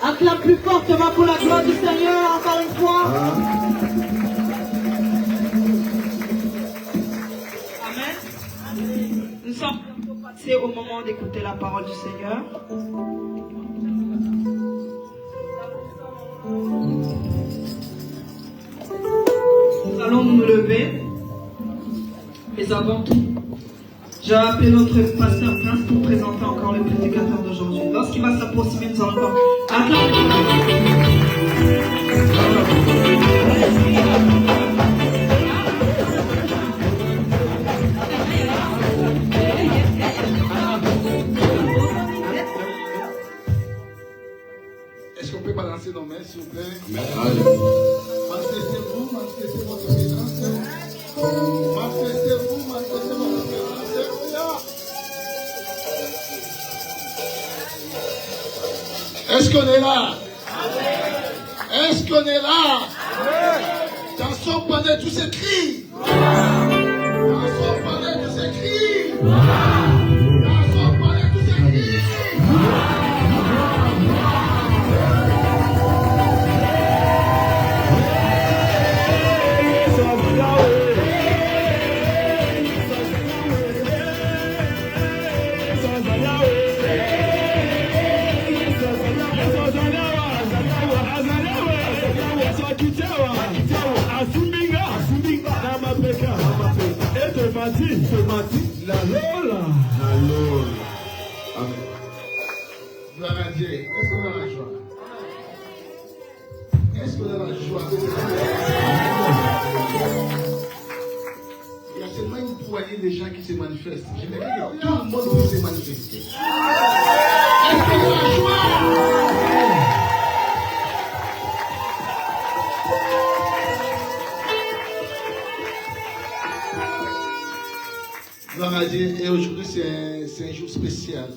Acclame plus fortement pour la gloire du Seigneur, encore une fois. Amen. Nous sommes passés au moment d'écouter la parole du Seigneur. Nous allons nous lever. Mais avant tout, je vais appeler notre pasteur Prince pour présenter encore le prédicateur d'aujourd'hui. Lorsqu'il va s'approcher, nous allons encore Est-ce qu'on peut balancer nos mains, s'il vous plaît? Manifestez-vous, manifestez votre présence. Manifestez-vous, manifestez votre présence. Est-ce qu'on est là? Est-ce qu'on est là? Dansons pendant tous ces cris. Dansons pendant tous ces cris. Dansons pendant tous ces cris. La Lola. Amen. Gloire à Dieu. Est-ce qu'on a la joie? Est-ce qu'on a la joie? Il y a seulement une poignée de gens qui se se manifeste. J'aimerais que tout le monde puisse se manifester. Est-ce qu'il y a la joie? Gloire à Dieu. Et aujourd'hui, c'est un jour spécial.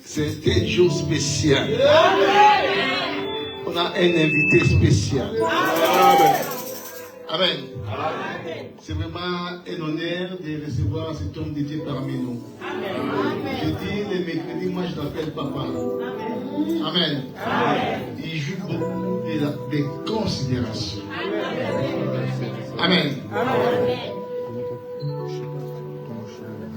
C'est un jour spécial. On a un invité spécial. Amen. C'est vraiment un honneur de recevoir cet homme de Dieu parmi nous. Je dis les mercredis, moi je l'appelle papa. Amen. Il joue beaucoup de considération. Amen.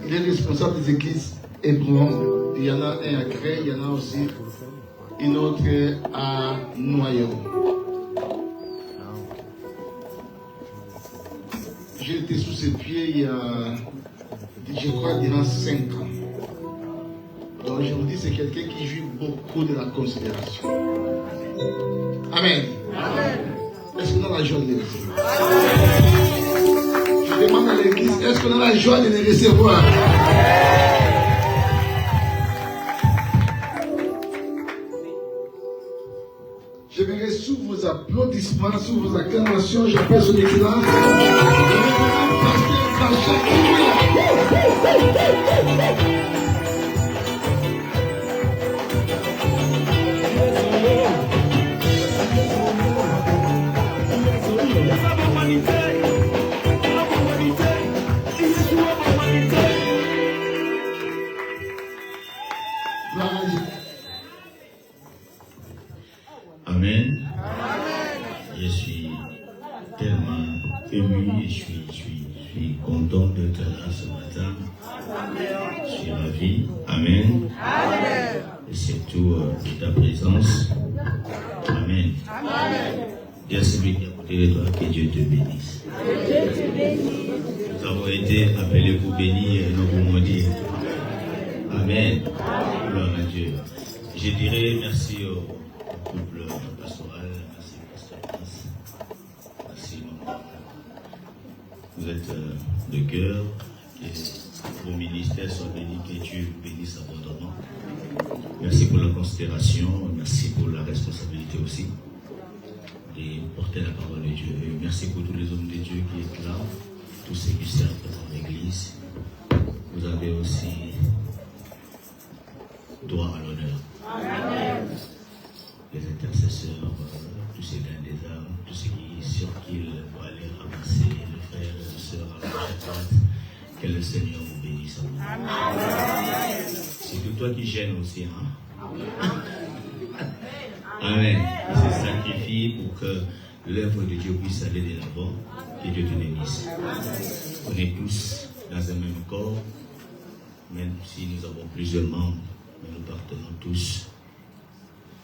Il est responsable des églises Hébron. Il y en a un à Cré, il y en a aussi une autre à Noyon. J'ai été sous ses pieds il y a, je crois, durant 5 ans. Donc je vous dis, c'est quelqu'un qui joue beaucoup de la considération. Amen. Est-ce qu'on a la joie de les recevoir? Je demande à l'église, est-ce qu'on a la joie de les recevoir? Je verrai sous vos applaudissements, sous vos acclamations, j'appelle celui qui est là. Amen. Je suis tellement ému et je suis content d'être là ce matin. Je suis ravi. Amen. Et surtout de ta présence. Amen. Dis à celui qui est à côté de toi que Dieu te bénisse. Nous avons été appelés pour bénir et non pour maudire. Amen. Gloire à Dieu. Je dirais merci au couple pastoral, merci Pasteur Prince, merci maman. Vous êtes de cœur, que vos ministères soient bénis, que Dieu vous bénisse abondamment. Merci pour la considération, merci pour la responsabilité aussi de porter la parole de Dieu. Et merci pour tous les hommes de Dieu qui sont là, tous ceux qui servent dans l'église. Vous avez aussi droit à l'honneur. Amen. Les intercesseurs, tous ces gains des âmes, tous ceux qui circulent pour aller ramasser les frères et les sœurs à la droite, que le Seigneur vous bénisse. Amen. C'est que toi qui gênes aussi, hein? Amen. Il se sacrifie pour que l'œuvre de Dieu puisse aller de l'avant, que Dieu te bénisse. On est tous dans un même corps, même si nous avons plusieurs membres, mais nous partenons tous.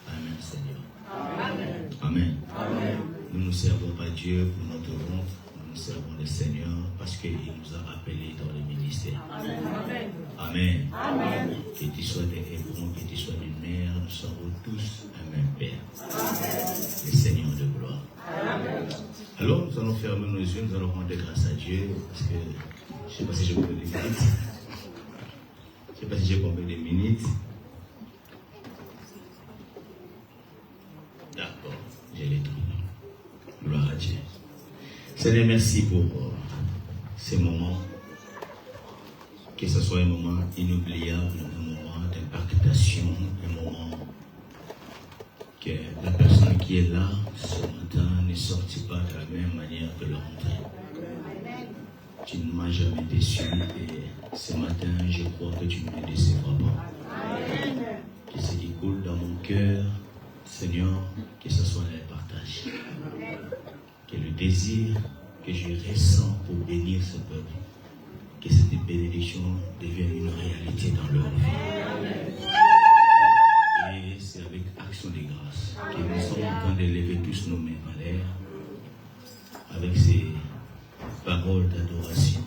Amen, Seigneur. Amen. Amen. Amen. Nous ne servons pas Dieu pour notre honte, nous servons le Seigneur parce qu'il nous a appelés dans le ministère. Amen. Amen. Amen. Que tu sois des Hébrons, que tu sois d'une mère, nous serons tous un même Père. Amen. Le Seigneur de gloire. Amen. Alors nous allons fermer nos yeux, nous allons rendre grâce à Dieu parce que je ne sais pas si j'ai combien de minutes. Je ne sais pas si j'ai combien de minutes. D'accord, je l'ai trouvé. Gloire à Dieu. Seigneur, merci pour ces moments. Que ce soit un moment inoubliable, un moment d'impactation, un moment que la personne qui est là ce matin ne sortit pas de la même manière que le rentrée. Tu ne m'as jamais déçu et ce matin, je crois que tu ne me décevras pas. Que ce qui coule dans mon cœur, Seigneur, que ce soit le partage. Que le désir que je ressens pour bénir ce peuple, que cette bénédiction devienne une réalité dans leur vie. Et c'est avec action de grâce que nous sommes en train d'élever tous nos mains en l'air avec ces paroles d'adoration.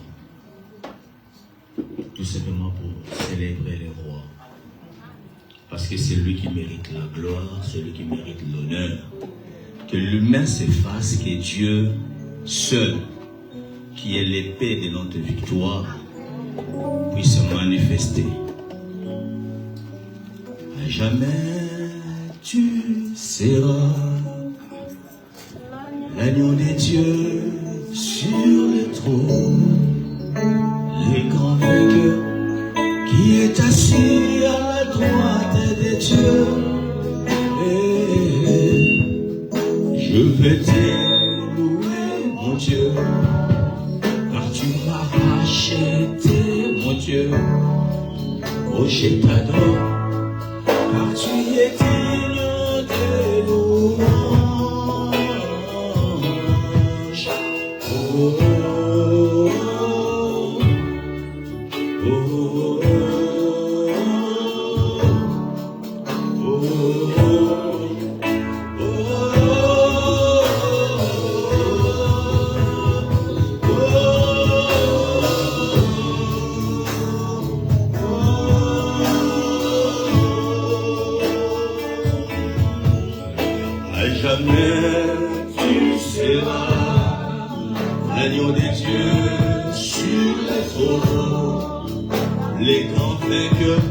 Tout simplement pour célébrer les rois. Parce que c'est lui qui mérite la gloire, c'est lui qui mérite l'honneur. Que l'humain s'efface, que Dieu seul qui est l'épée de notre victoire, puisse se manifester. À jamais tu seras l'agneau des dieux sur le trône, le grand vainqueur qui est assis à la droite des dieux. Je vais te louer, mon Dieu, car tu m'as racheté, mon Dieu. Oh, je t'adore, car tu es digne de louange. Oh, oh, oh, oh, oh, oh, oh. Jamais tu seras l'agneau des dieux sur les trônes, les grands vainqueurs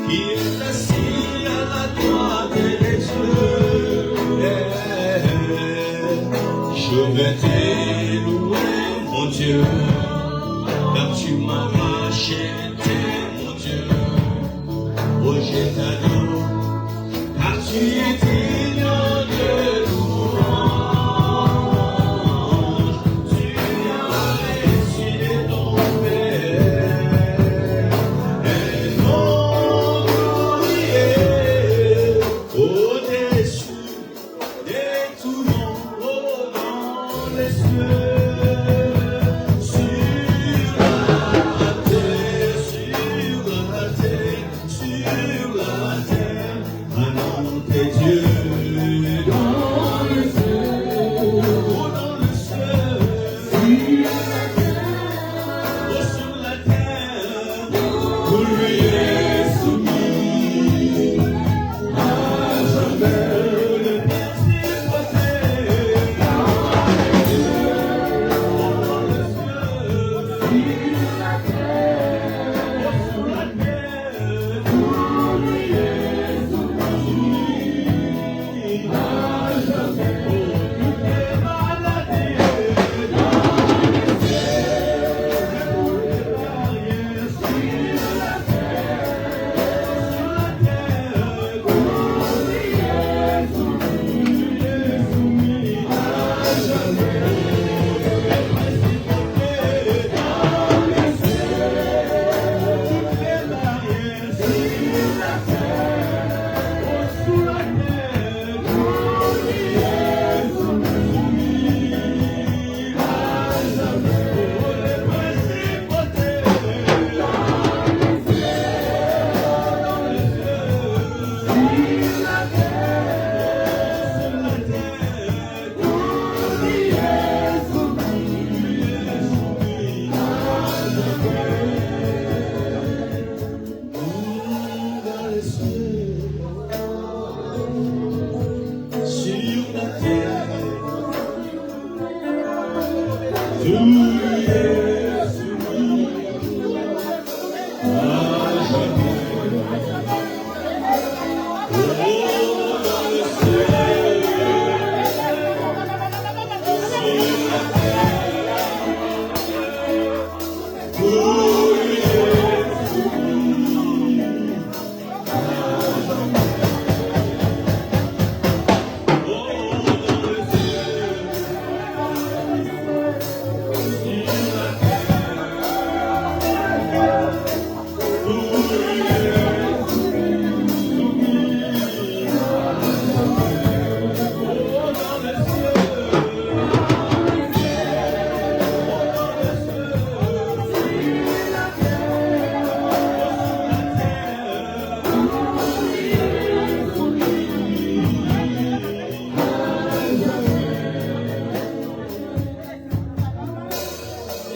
qui est assis à la droite des dieux. Je vais te louer, mon Dieu, car tu m'as racheté, mon Dieu. Oh, je t'adore, car tu es digne de louange. Tu as décidé ton Père et non glorieux au-dessus de tout nom, oh, dans les cieux, sur la terre, sur la terre, un nom de Dieu.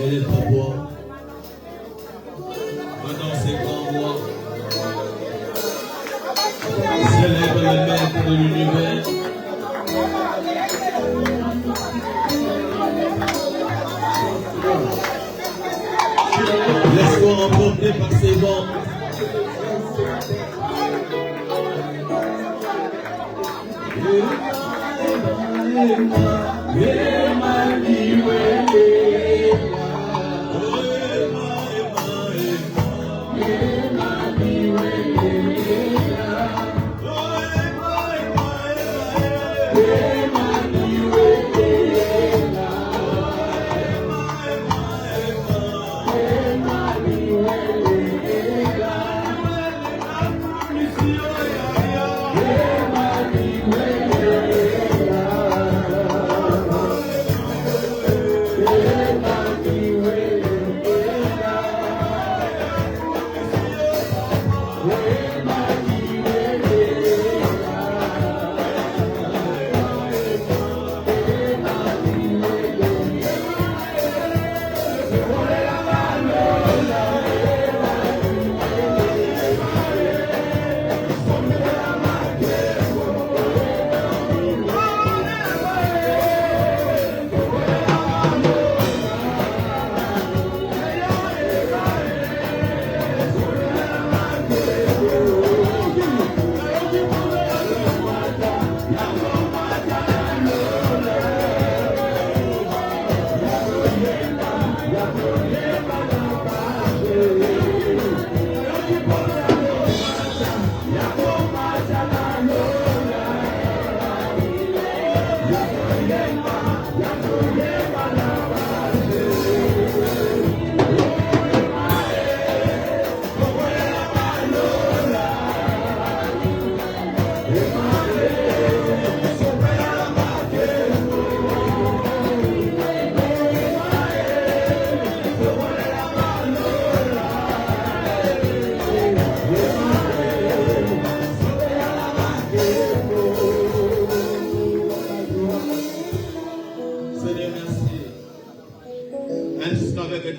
Elle est pour moi. Pendant ces grands mois, célèbre le maître de l'univers.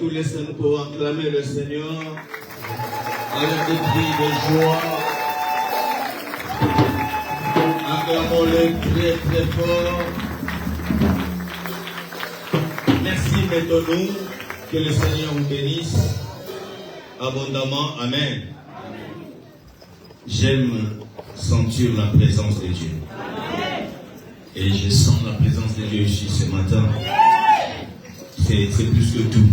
Tous les saints pour acclamer le Seigneur avec des cris de joie. Acclamons-le très très fort. Merci, mettons-nous. Que le Seigneur vous bénisse abondamment. Amen. J'aime sentir la présence de Dieu. Et je sens la présence de Dieu ici ce matin. C'est plus que tout.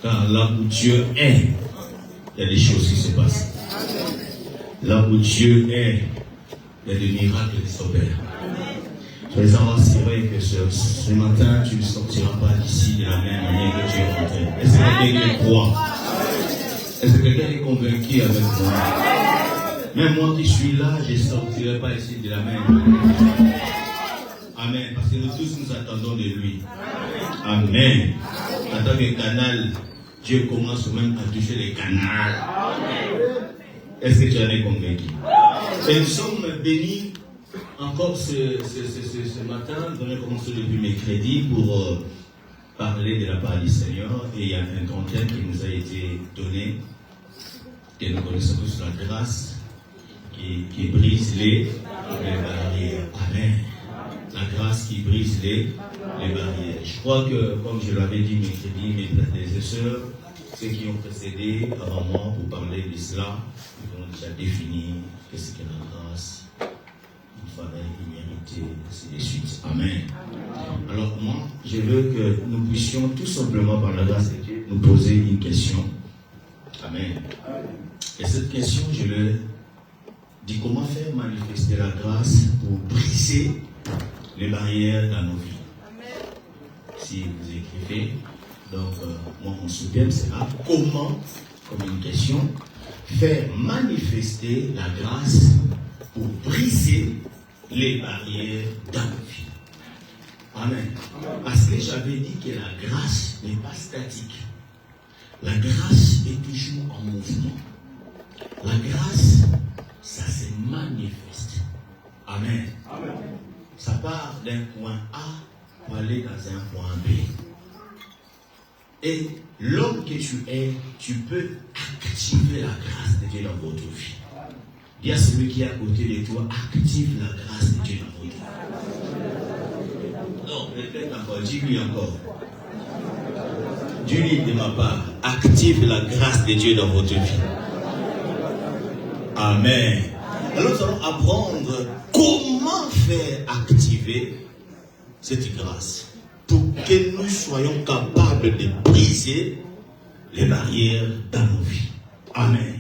Car là où Dieu est, il y a des choses qui se passent. Là où Dieu est, il y a des miracles qui s'opèrent. Je vais savoir, c'est vrai que ce matin, tu ne sortiras pas d'ici de la même manière que tu es rentré. Est-ce que quelqu'un y croit? Est-ce que quelqu'un est convaincu avec moi? Même moi qui suis là, je ne sortirai pas ici de la même manière. Amen. Parce que nous tous nous attendons de lui. Amen. En tant que canal, Dieu commence même à toucher les canals. Est-ce que tu en es convaincu? Et nous sommes bénis encore ce matin. Nous avons commencé depuis mercredi pour parler de la part du Seigneur. Et il y a un grand thème qui nous a été donné, que nous connaissons tous, la grâce qui brise les barrières. Amen. La grâce qui brise les barrières. Je crois que, comme je l'avais dit mercredi, mes frères et sœurs, ceux qui ont précédé avant moi pour parler de cela, ils ont déjà défini ce qu'est la grâce, une faveur imméritée, ainsi de suite. Amen. Alors moi, je veux que nous puissions tout simplement, par la grâce de Dieu, nous poser une question. Amen. Et cette question, je leur dis comment faire manifester la grâce pour briser les barrières dans nos vies. Amen. Si vous écrivez, donc moi mon sous-thème sera comment, comme une question, faire manifester la grâce pour briser les barrières dans nos vies. Amen. Parce que j'avais dit que la grâce n'est pas statique. La grâce est toujours en mouvement. La grâce, ça se manifeste. Amen. Amen. Ça part d'un point A pour aller dans un point B. Et l'homme que tu es, tu peux activer la grâce de Dieu dans votre vie. Dis à celui qui est à côté de toi, active la grâce de Dieu dans votre vie. Non, peut-être encore, dis-lui encore. du livre de ma part, active la grâce de Dieu dans votre vie. Amen. Alors nous allons apprendre comment faire activer cette grâce pour que nous soyons capables de briser les barrières dans nos vies. Amen.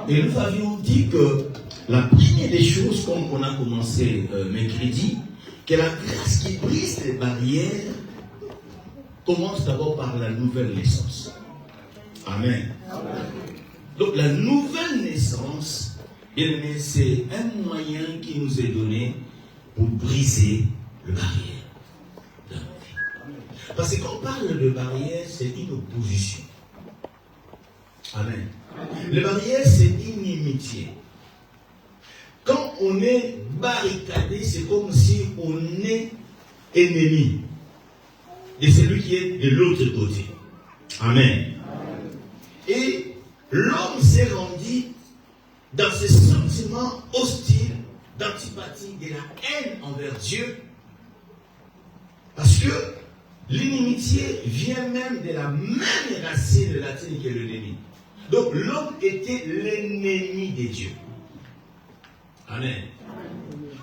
Et nous avions dit que la première des choses, comme on a commencé mercredi, que la grâce qui brise les barrières commence d'abord par la nouvelle naissance. Amen. Donc la nouvelle naissance, c'est un moyen qui nous est donné pour briser les barrières dans nos vies. Parce que quand on parle de barrière, c'est une opposition. Amen. Les barrières, c'est une inimitié. Quand on est barricadé, c'est comme si on est ennemi de celui qui est de l'autre côté. Amen. Et l'homme s'est rendu dans ce sentiment hostile, d'antipathie, de la haine envers Dieu, parce que l'inimitié vient même de la même racine latine que l'ennemi. Donc l'homme était l'ennemi de Dieu. Amen.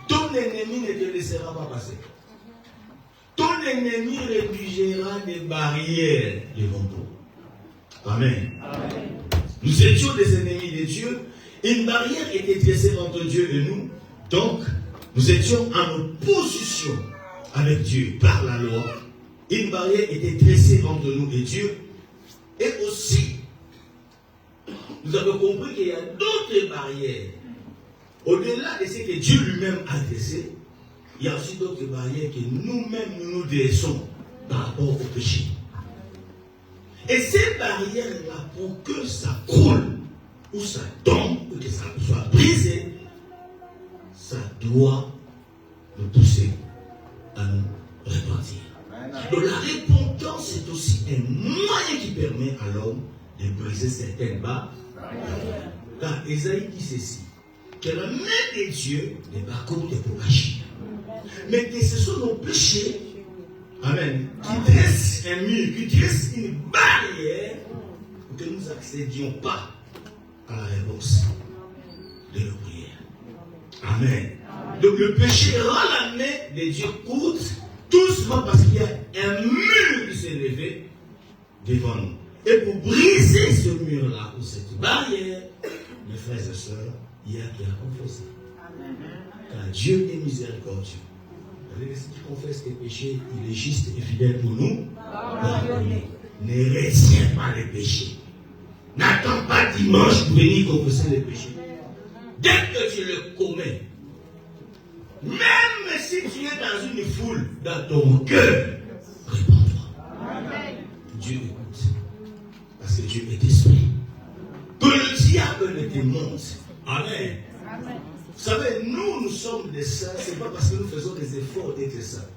Ton ennemi ne te laissera pas passer. Ton ennemi rédigera des barrières devant toi. Amen. Amen. Nous étions des ennemis de Dieu. Une barrière était dressée entre Dieu et nous. Donc, nous étions en opposition avec Dieu par la loi. Une barrière était dressée entre nous et Dieu. Et aussi, nous avons compris qu'il y a d'autres barrières. Au-delà de ce que Dieu lui-même a dressé, il y a aussi d'autres barrières que nous-mêmes nous dressons par rapport au péché. Et ces barrières-là, pour que ça coule, ou ça tombe, ou que ça soit brisé, ça doit nous pousser à nous repentir. Donc la repentance, c'est aussi un moyen qui permet à l'homme de briser certaines barrières. Car Ésaïe dit ceci, que la main de Dieu n'est pas contre pour agir, mais que ce sont nos péchés, amen, qui dressent un mur, qui dressent une barrière pour que nous n'accédions pas à la réponse de nos prières. Amen. Donc le péché rend la main de Dieu courte, tout simplement parce qu'il y a un mur qui s'est levé devant nous. Et pour briser ce mur-là, ou cette barrière, mes frères et sœurs, il y a qui a confessé. Car Dieu est miséricordieux. Si tu confesses tes péchés, il est juste et fidèle pour nous. Ne retiens pas les péchés. N'attends pas dimanche pour venir confesser les péchés. Dès que tu le commets, même si tu es dans une foule, dans ton cœur, réponds-toi. Dieu écoute. Parce que Dieu est esprit. Que le diable ne te monte. Amen. Vous savez, nous sommes des saints, ce n'est pas parce que nous faisons des efforts d'être saints.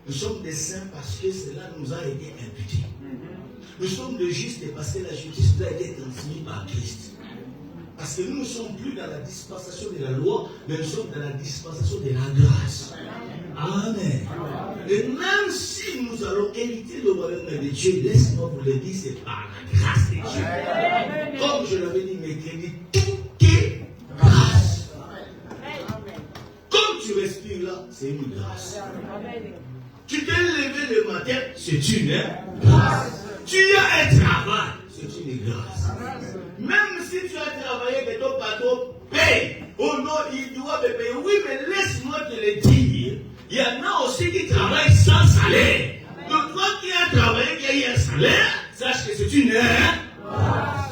Nous sommes des saints parce que cela nous a été imputé. Nous sommes des justes parce que la justice nous a été transmise par Christ. Parce que nous ne sommes plus dans la dispensation de la loi, mais nous sommes dans la dispensation de la grâce. Amen. Et même si nous allons hériter le royaume de Dieu, laisse-moi vous le dire, c'est par la grâce de Dieu. Comme je l'avais dit mercredi, tout est grâce. Comme tu respires là, c'est une grâce. Tu t'es levé le matin, c'est une grâce. Tu as un travail, c'est une grâce. Même si tu as travaillé que ton patron paye, oh non, il doit me payer. Oui, mais laisse-moi te le dire. Il y en a aussi qui travaillent sans salaire. Donc, toi qui as travaillé, qui a eu un salaire, sache que c'est une grâce.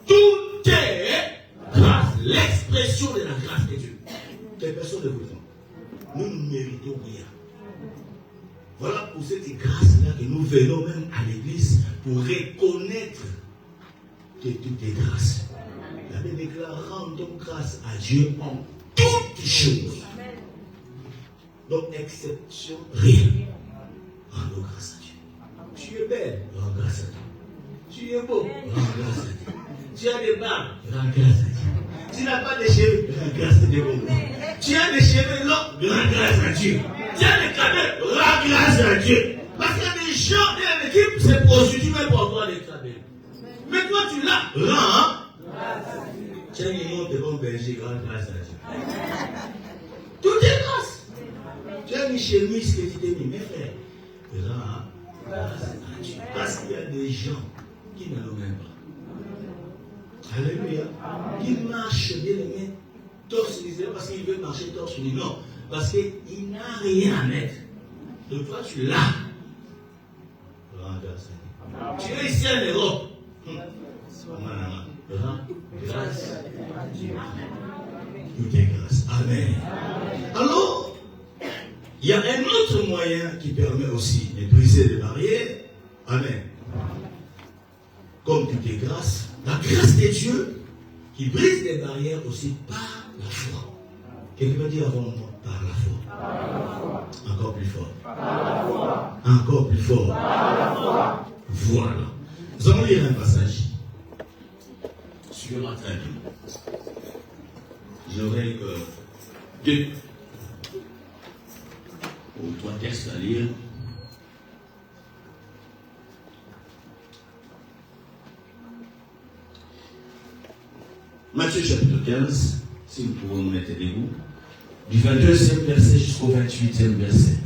Tout est grâce. L'expression de la grâce de Dieu. Quelle personne de vous dit? Nous ne méritons rien. Voilà pour cette grâce-là que nous venons même à l'église pour reconnaître que tout est grâce. La Bible déclare, rendons grâce à Dieu en toutes choses. Donc, exception, rien. Rendons grâce à Dieu. Tu es belle, rends grâce à Dieu. Tu es beau, rends grâce à Dieu. Tu as des barbes, rends grâce à Dieu. Tu n'as pas de cheveux, rends grâce à Dieu. Tu as des cheveux longs, rends grâce à Dieu. Tu as des cadeaux, rends grâce à Dieu. Parce qu'il y a des gens et l'équipe se prostituent même pour avoir des cradés. Mais toi, tu l'as. Rends. Tiens, il monte de bon berger, grande grâce à Dieu. Tout est grâce. Tu as mis chemise que tu t'es mis, mes frères. Rends grâce à Dieu. Parce qu'il y a des gens qui ne l'ont même pas. Alléluia. Qui marchent bien aimé, torse nu, parce qu'il veut marcher torse nu. Non, parce qu'il n'a rien à mettre. Donc toi, tu l'as. Rends grâce à Dieu. Tu es ici en Europe. Rends grâce à Dieu. Tout est grâce. Amen. Alors, il y a un autre moyen qui permet aussi de briser les barrières. Amen. Comme tout est grâce, la grâce de Dieu qui brise les barrières aussi par la foi. Quelqu'un peut dire avant moi, par la foi. Encore plus fort. Encore plus fort. Voilà. Nous allons lire un passage sur la traduction. J'aurai que 2 ou 3 textes à lire. Matthieu chapitre 15, si nous pouvons nous mettre debout, du 22e verset jusqu'au 28e verset.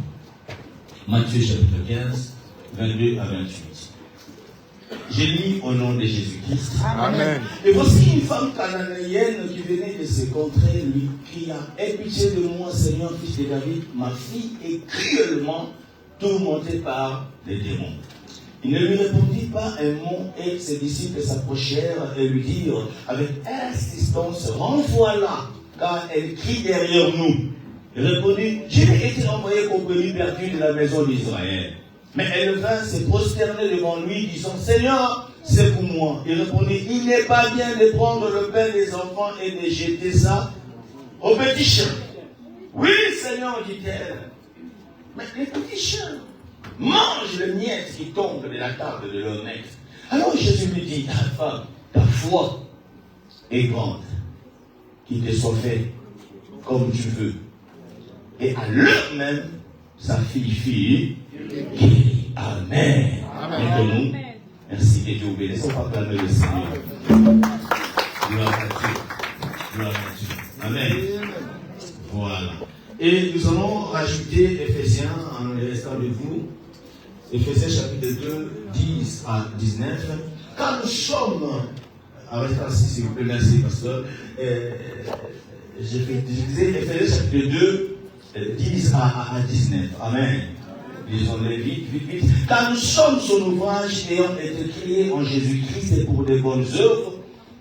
Matthieu chapitre 15, 22 à 28. Je lis au nom de Jésus-Christ. Amen. Et voici une femme cananéenne qui venait de se contrer, lui cria, aie pitié de moi, Seigneur, fils de David, ma fille est cruellement tourmentée par les démons. Il ne lui répondit pas un mot et ses disciples s'approchèrent et lui dirent avec insistance, renvoie-la, car elle crie derrière nous. Il répondit, j'ai été envoyé comme brebis perdue de la maison d'Israël. Mais elle vint se prosterner devant lui, disant, Seigneur, c'est pour moi. Il répondit, il n'est pas bien de prendre le pain des enfants et de jeter ça aux petits chiens. Oui, Seigneur, dit-elle. Mais les petits chiens mangent les miettes qui tombent de la table de leur maître. Alors Jésus lui dit, ta femme, ta foi est grande, qu'il te soit fait comme tu veux. Et à l'heure même, sa fille guérit. Amen. Amen. Merci que Dieu vous bénisse. On va acclamer le Seigneur. Gloire à Dieu. Gloire à Dieu. Amen. Voilà. Et nous allons rajouter Éphésiens, en restant de vous, Éphésiens chapitre 2, 10 à 19. Car nous sommes, avec ainsi s'il vous plaît, merci pasteur, je disais Éphésiens chapitre 2, 10 à 19. Amen. Lisons-les vite. Car nous sommes son ouvrage ayant été créés en Jésus-Christ et pour de bonnes œuvres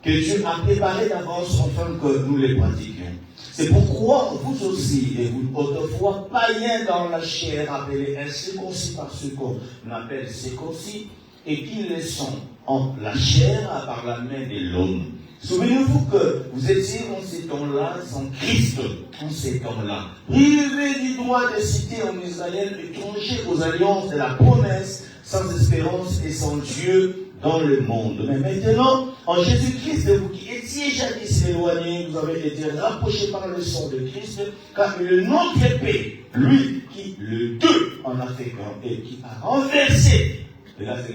que Dieu a préparées d'avance afin que nous les pratiquions. C'est pourquoi vous aussi, et vous autrefois païens dans la chair, appelés incirconcis par ce qu'on appelle circoncis, et qui le sont en la chair par la main de l'homme. Souvenez-vous que vous étiez en ces temps-là sans Christ, en ces temps-là, privés du droit de citer en Israël, étrangers aux alliances de la promesse, sans espérance et sans Dieu dans le monde. Mais maintenant, en Jésus-Christ, vous qui étiez jadis éloignés, vous avez été rapprochés par le sang de Christ, car le notre paix, lui qui le deux en a fait un et qui a renversé, et là c'est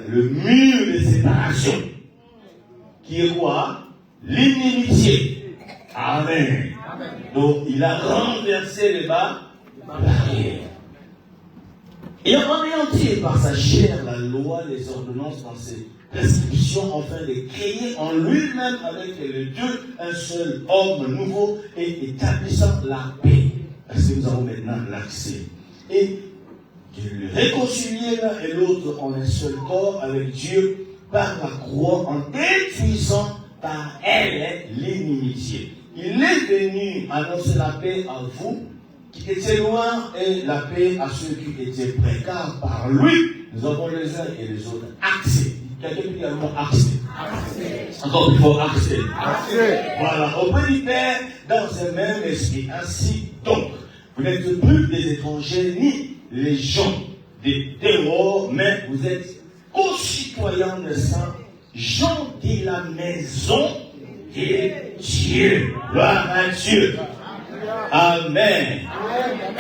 le mur de séparation, qui est quoi? L'inimitié. Amen. Donc il a renversé les barrières. Et en anéanti par sa chair la loi, les ordonnances dans ses prescriptions, afin de créer en lui-même avec les deux un seul homme nouveau et établissant la paix. Parce que nous avons maintenant l'accès. Et de le réconcilier l'un et l'autre en un seul corps avec Dieu par la croix, en détruisant par elle l'inimitié. Il est venu annoncer la paix à vous qui étaient loin et la paix à ceux qui étaient près. Car par lui, nous avons les uns et les autres accès. Quelqu'un peut dire le mot accès. Encore plus fort, accès. Voilà, auprès du Père dans un même esprit. Ainsi donc, vous n'êtes plus des étrangers ni les gens des terrors, mais vous êtes concitoyens de saints, gens de la maison de Dieu. Gloire à Dieu. Amen.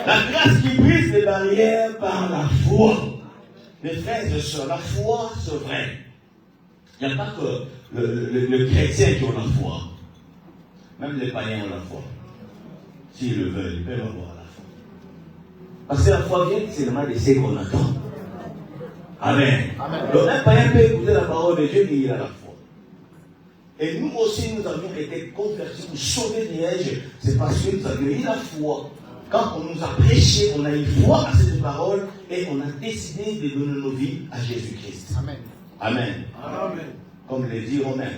La grâce qui brise les barrières par la foi. Mes frères et sœurs, la foi, c'est vrai. Il n'y a pas que le chrétien qui a la foi. Même les païens ont la foi. S'ils le veulent, ils peuvent avoir la foi. Parce que la foi vient seulement de ce qu'on attend. Amen. Donc un païen peut écouter la parole de Dieu, mais il a la foi. Et nous aussi, nous avions été convertis pour sauver Liège. C'est parce que nous avions eu la foi. Quand on nous a prêché, on a eu foi à cette parole et on a décidé de donner nos vies à Jésus-Christ. Amen. Amen. Amen. Comme le dit Romain.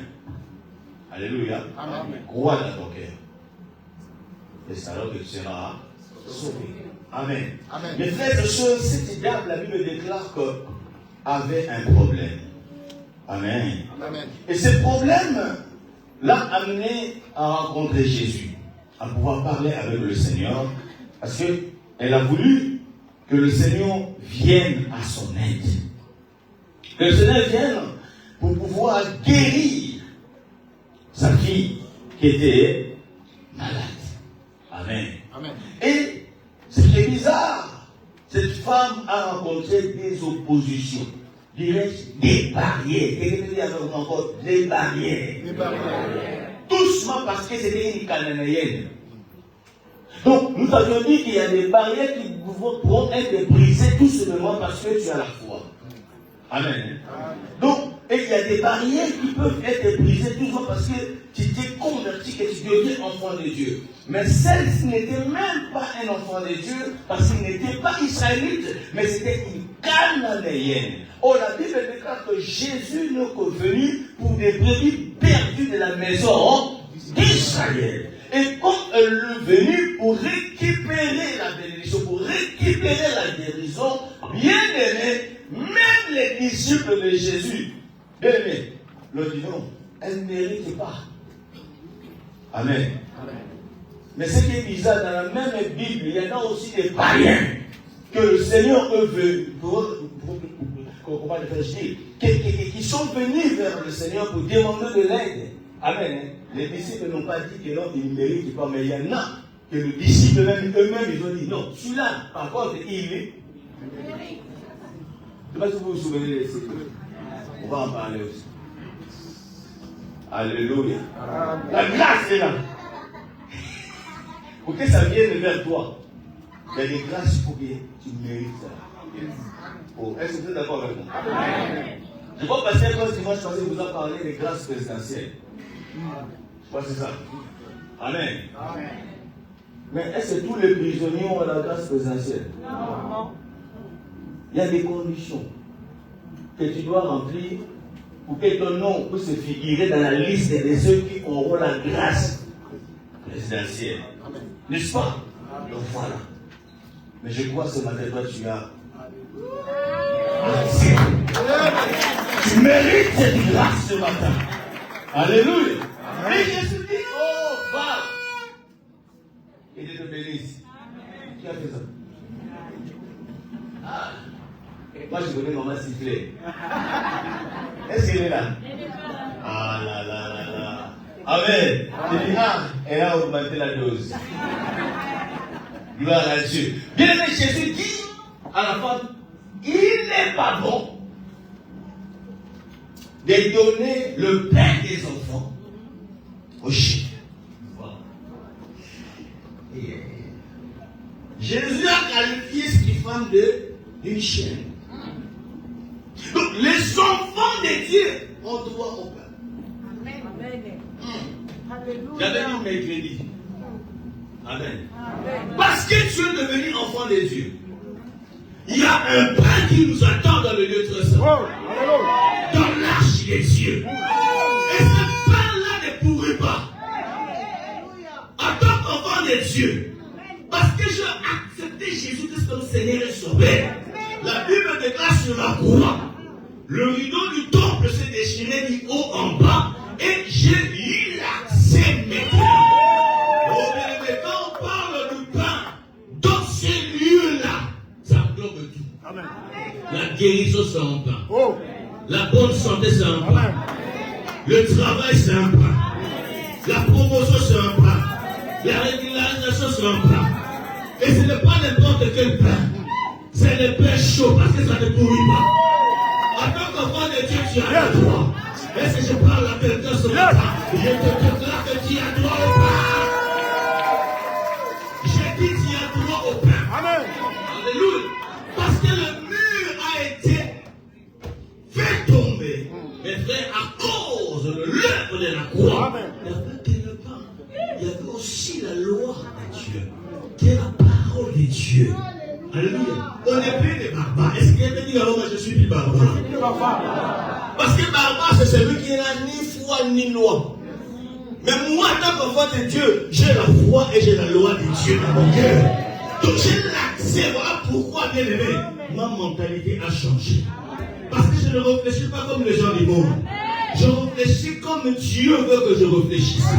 Alléluia. Amen. Crois dans ton cœur. Et c'est alors que tu seras sauvé. Amen. Amen. Mes frères et sœurs, cet diable, la Bible déclare que avait un problème. Amen. Amen. Et ce problème l'a amené à rencontrer Jésus, à pouvoir parler avec le Seigneur, parce qu'elle a voulu que le Seigneur vienne à son aide. Que le Seigneur vienne pour pouvoir guérir sa fille qui était malade. Amen. Amen. Et ce qui est bizarre, cette femme a rencontré des oppositions. Dirais-je, des barrières. Quelqu'un dit avec encore des barrières. Des barrières. Doucement parce que c'était une cananéenne. Donc, nous avions dit qu'il y a des barrières qui pourront être brisées tout simplement parce que tu as la foi. Amen. Donc, et il y a des barrières qui peuvent être brisées tout simplement parce que tu t'es converti, que tu deviens enfant de Dieu. Mais celle-ci n'était même pas un enfant de Dieu parce qu'il n'était pas israélite, mais c'était une cananéenne. Oh, la Bible déclare que Jésus n'est venu pour des brebis perdues de la maison d'Israël. Et quand elle est venue pour récupérer la bénédiction, pour récupérer la guérison, bien aimé, même les disciples de Jésus, bien aimé, leur disent non, elle ne mérite pas. Amen. Amen. Mais ce qui est bizarre, dans la même Bible, il y en a aussi des païens que le Seigneur veut, comment je dire, qui sont venus vers le Seigneur pour demander de l'aide. Amen. Les disciples n'ont pas dit que non, ils ne méritent pas, mais il y en a que les disciples eux-mêmes, ils ont dit non, celui-là, par contre, il est. Je ne sais pas si vous vous souvenez de ça. On va en parler aussi. Alléluia. La grâce est là. Pour que ça vienne vers toi, il y a des grâces pour que tu mérites ça. Oh, est-ce que vous êtes d'accord avec moi? Je crois que Pasteur, quand dimanche passé, vous a parlé des grâces présidentielles. Je crois que c'est ça. Amen. Amen. Mais est-ce que tous les prisonniers ont la grâce présidentielle? Non. Il y a des conditions que tu dois remplir pour que ton nom puisse se figurer dans la liste de ceux qui auront la grâce présidentielle. N'est-ce pas? Donc voilà. Mais je crois que ce matin, toi, tu as. Tu mérites cette grâce ce matin. Alléluia. Et Jésus dit, oh, va. Et Dieu te bénisse. Qui a fait ça? Ah. Moi, je connais maman siffler. Est-ce qu'elle est là? Ah là là là là. Amen. Je dis, ah, elle a augmenté la dose. Gloire à Dieu. Bien aimé, Jésus dit à la femme, il n'est pas bon de donner le pain des enfants aux chiens. Voilà. Jésus a qualifié cette femme d'une chienne. Donc, les enfants de Dieu ont droit au pain. Amen. J'avais dit mercredi. Amen. Parce que tu es devenu enfant de Dieu. Il y a un pain qui nous attend dans le lieu très saint. Dans l'arche des cieux. Et ce pain-là ne pourrit pas. En tant qu'enfant de Dieu. Parce que je acceptais Jésus-Christ comme Seigneur et Sauveur. La Bible déclare sur la croix. Le rideau du temple s'est déchiré du haut en bas. Et j'ai eu l'accès maintenant. Oh, bien, quand on parle du pain, dans ces lieux-là, ça englobe tout. Amen. La guérison, c'est un pain. Oh. La bonne santé, c'est un pain. Le travail, c'est un pain. La promotion, c'est un pain. La régularisation, c'est un pain. Et ce n'est pas n'importe quel pain. C'est le pain chaud parce que ça ne pourrit pas. En tant qu'enfant de Dieu, tu as le droit. Est-ce que je parle à quelqu'un ce matin? Je te déclare que tu as droit au pain. J'ai dit tu as droit au pain. Amen. Alléluia. Parce que le mur a été fait tomber, mes frères, à cause de l'œuvre de la croix. Amen. Il n'y avait que le pain. Il y avait aussi la loi de Dieu, qui est la parole de Dieu. Alléluia. On n'est plus des barbares. Est-ce qu'il veut dire alors moi je suis plus barbare? Parce que barbare c'est celui qui n'a ni foi ni loi. Mais moi, en tant qu'enfant de Dieu, j'ai la foi et j'ai la loi de Dieu dans mon cœur. Donc j'ai l'accès. Voilà pourquoi, bien aimé, ma mentalité a changé. Parce que je ne réfléchis pas comme les gens du monde. Je réfléchis comme Dieu veut que je réfléchisse.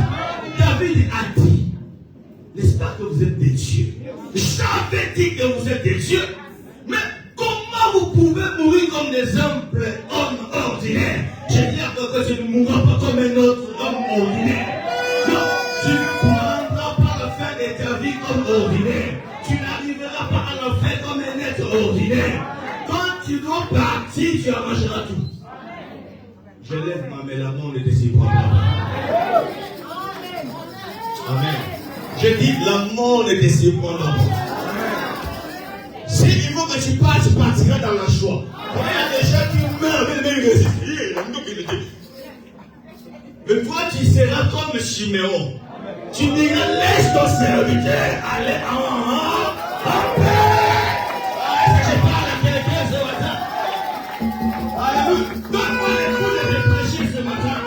David a dit, n'est-ce pas que vous êtes des dieux? J'avais dit que vous êtes des dieux. Mais comment vous pouvez mourir comme des simples hommes ordinaires? Je dis à toi que tu ne mourras pas comme un autre homme ordinaire. Non, tu ne prendras pas la fin de ta vie comme ordinaire. Tu n'arriveras pas à la fin comme un être ordinaire. Quand tu dois partir, tu arrangeras tout. Je lève ma main, la mort ne te surprendra pas. Amen. Je dis, la mort ne te surprendra pas. S'il faut que tu partes, tu partiras dans la joie. Il y a des gens qui meurent, mais toi, tu seras comme Chiméon. Tu diras, laisse ton serviteur aller en paix. Est-ce que je parle à quelqu'un ce matin? Alléluia. Donne-moi les coups de te prêcher ce matin.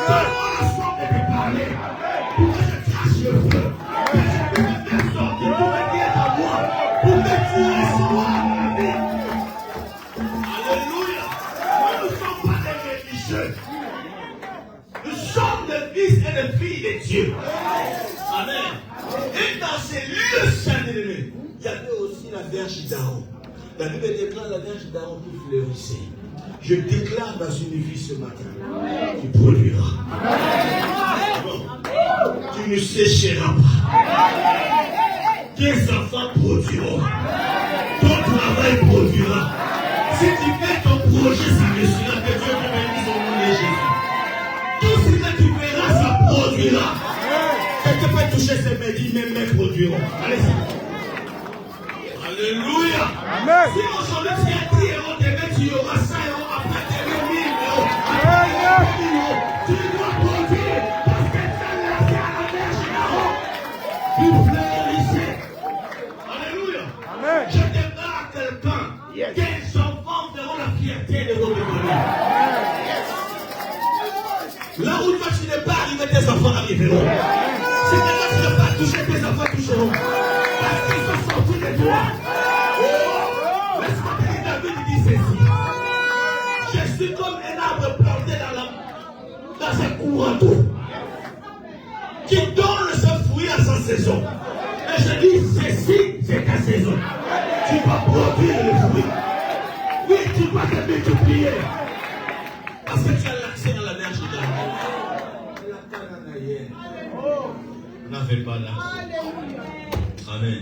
Donne-moi la force de te parler. Pour que je cache le feu. Que je peux me faire sortir pour me dire à moi. Pour me tirer sur moi dans la vie. Alléluia. Nous ne sommes pas des religieux. Nous sommes des fils et des filles de Dieu. Amen. Et dans ces lieux saints, il y avait aussi la verge d'Aaron. La Bible déclare la verge d'Aaron qui fleurissait. Je déclare dans une vie ce matin, tu produiras. Bon. Tu ne sécheras pas. Tes enfants produiront. Ton travail produira. Si tu fais ton projet, ça réussira. Que Dieu te bénisse au nom de Jésus. Tout ce que tu verras, ça produira. Quelqu'un peut toucher ses mains, dit mes mains produiront. Allez-y. Alléluia. Amen. Si aujourd'hui tu as 10 euros, demain tu auras 100 euros, après tu auras 1000 euros. Après tu dois produire parce que tu as laissé à la verge d'Aaron. Tu fleurissais. Alléluia. Amen. Je déclare à quelqu'un que les enfants verront la fierté de votre famille. Là où toi tu n'es pas arrivé, tes enfants arriveront. Si toi tu n'es pas touché, tes enfants toucheront. Parce qu'ils sont sortis de toi. Laisse-moi te dire, David dit ceci. Je suis comme un arbre planté dans un courant d'eau qui donne ce fruit à sa saison. Et je dis, ceci, c'est ta saison. Tu vas produire le fruit. Oui, tu vas te multiplier. Parce que tu as l'accès à la verge d'Aaron. Vous n'avez pas l'accès. Amen.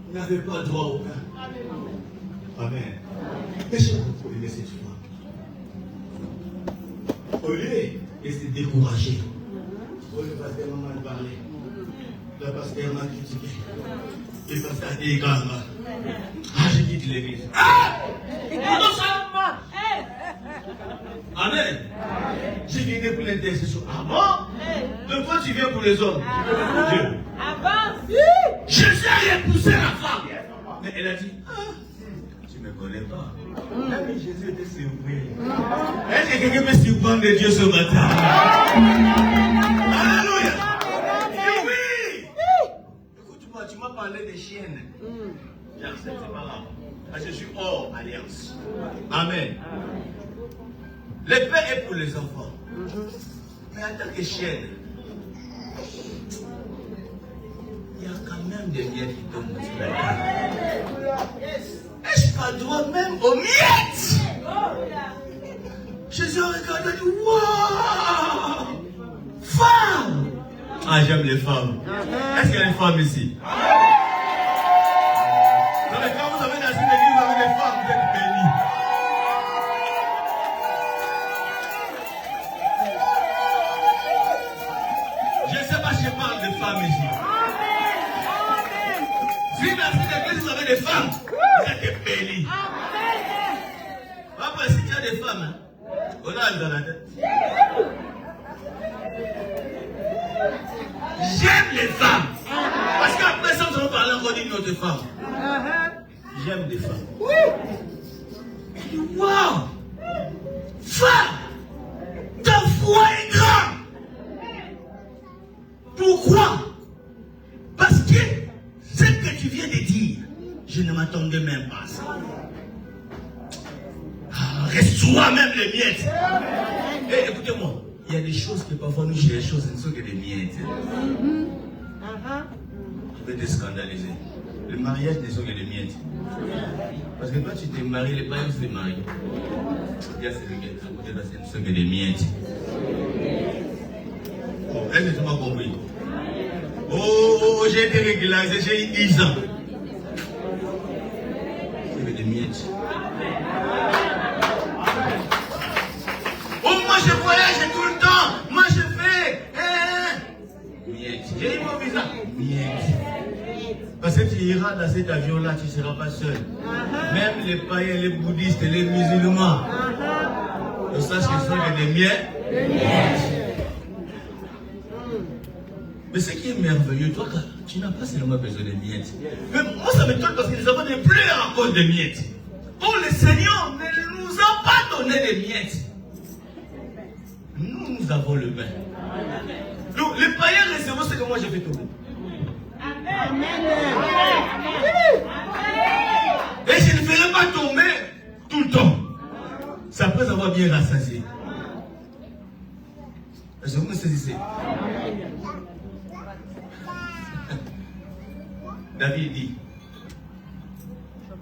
Vous n'avez pas droit au pain. Amen. Mais je vous prie cette fois. Au lieu de se décourager, le pasteur m'a mal parlé. Le pasteur m'a critiqué. Le pasteur a dit également. Ah, j'ai dit l'église. Ah! Amen. J'ai venu pour l'intercession. Ah bon? Donc toi tu viens pour les hommes. Tu viens pour Dieu. Jésus a repoussé la femme. Mais elle a dit, ah, tu ne me connais pas. Même Jésus était surpris. Est-ce que quelqu'un peut surprendre de Dieu ce matin? Alléluia. Oui. Écoute-moi, tu m'as parlé des chiennes. J'accepte pas là. Parce que je suis hors alliance. Amen. Le pain est pour les enfants. Mais en tant que chienne, il y a quand même des miettes qui tombent sur la table. Est-ce pas droit même aux miettes? Jésus a regardé et dit, waouh! Femme! Ah, j'aime les femmes. Est-ce qu'il y a une femme ici? Non, mais quand avec des femmes. Vous êtes des bénis. Après, si tu as des femmes, hein, on a dans la tête. J'aime les femmes. Parce qu'après ça, nous allons parler encore d'une autre femme. J'aime des femmes. Waouh! Femme! Ta foi est grande! Pourquoi? Parce que ce que tu viens de dire, je ne m'attendais même pas à ça. Reçois même les miettes. Hey, écoutez-moi, il y a des choses que parfois nous cherchons, ce ne sont que des miettes. Je vais te scandaliser. Le mariage ne sont que des miettes. Parce que toi tu t'es marié, les parents se marient. Il y a celui qui est à côté de toi, ce ne sont que des miettes. Bon, est-ce que tu m'as compris? Oh, j'ai été régularisé, j'ai eu 10 ans. C'est que des miettes. Oh, moi je voyage tout le temps. Moi je fais. Miettes. J'ai eu mon visa. Miettes. Parce que tu iras dans cet avion-là, tu ne seras pas seul. Même les païens, les bouddhistes, les musulmans. Tu saches que ce sont que des miettes. Mais ce qui est merveilleux, toi, tu n'as pas seulement besoin de miettes. Mais moi, ça m'étonne parce que nous avons des pleurs à cause de miettes. Oh, le Seigneur ne nous a pas donné des miettes. Nous avons le bain. Donc, les païens réservent ce que moi j'ai fait tomber. Amen. Et je ne ferai pas tomber tout le temps. C'est après avoir bien rassasié. Est-ce que vous me saisissez? David dit,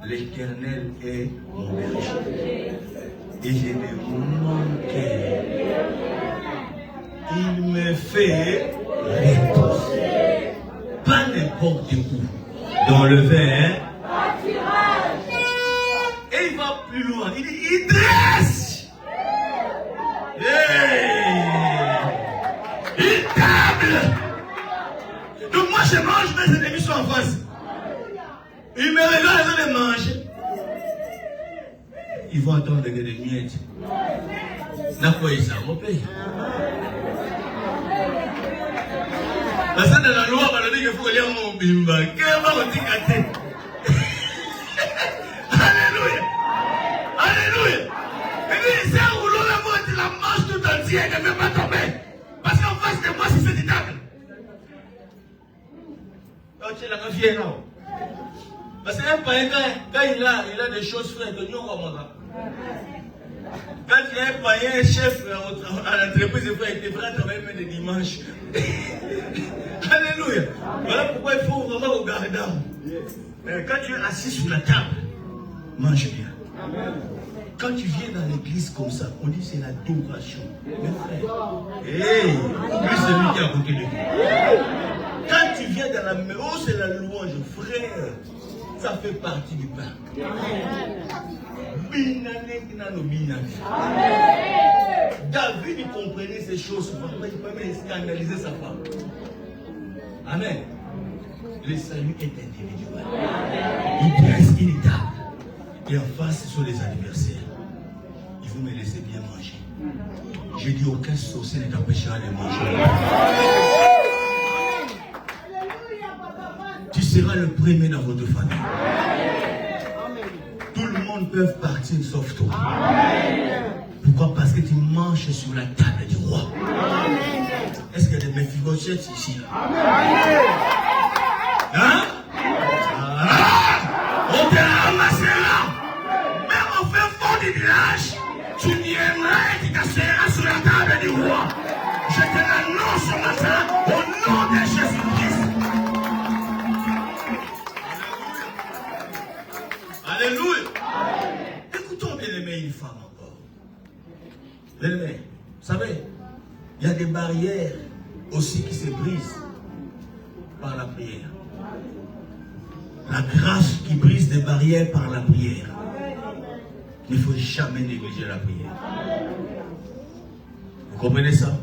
l'Éternel est mon berger et je ne manquerai. Il me fait reposer. Pas n'importe où. Dans le vin. Et il va plus loin. Il dit, il dresse. Il table. Donc moi je mange, mes ennemis sont en face. Ils me regardent, ils mangent. Ils vont attendre des miettes. N'a pas eu ça, mon pays. Parce que dans la loi, on a dit qu'il faut lire mon bimba. Qu'est-ce qu'on dit qu'à Alléluia. Alléluia. Il dit, c'est un rouleau, la voix, tu la manges tout entière, elle ne veut pas tomber. Parce qu'en face de moi, c'est cette table. Oh, tu es la confiée, non? Parce qu'un païen, quand il a des choses faites, nous, on va. Quand il y a un païen, chef à l'entreprise, il devrait travailler même le dimanche. Alléluia. Voilà pourquoi il faut vraiment regarder d'âme. Quand tu es assis sur la table, mange bien. Quand tu viens dans l'église comme ça, on dit c'est l'adoration. Mes frères, hey, lui c'est lui qui a côté de lui. Quand tu viens dans la maison, c'est la louange, frère. Ça fait partie du pain. David il comprenait ces choses. Il ne peut même scandaliser sa femme. Amen. Le salut est individuel. Il dresse une table. Et en face, ce sont les anniversaires. Il faut me laisser bien manger. Je dis aucun sorcier ne t'empêchera de manger. Tu seras le premier dans votre famille. Tout le monde peut partir sauf toi. Pourquoi? Parce que tu manges sur la table du roi. Est-ce qu'il y a des Méphibosheth ici? Hein? On te ramassera. Même au fin fond du village, tu viendras et tu t'asseras sur la table du roi. Je te l'annonce ce matin au nom de Jésus-Christ. Alléluia. Écoutons bien aimé une femme encore. Bien aimé, vous savez, il y a des barrières aussi qui se brisent par la prière. La grâce qui brise des barrières par la prière. Il ne faut jamais négliger la prière. Vous comprenez ça?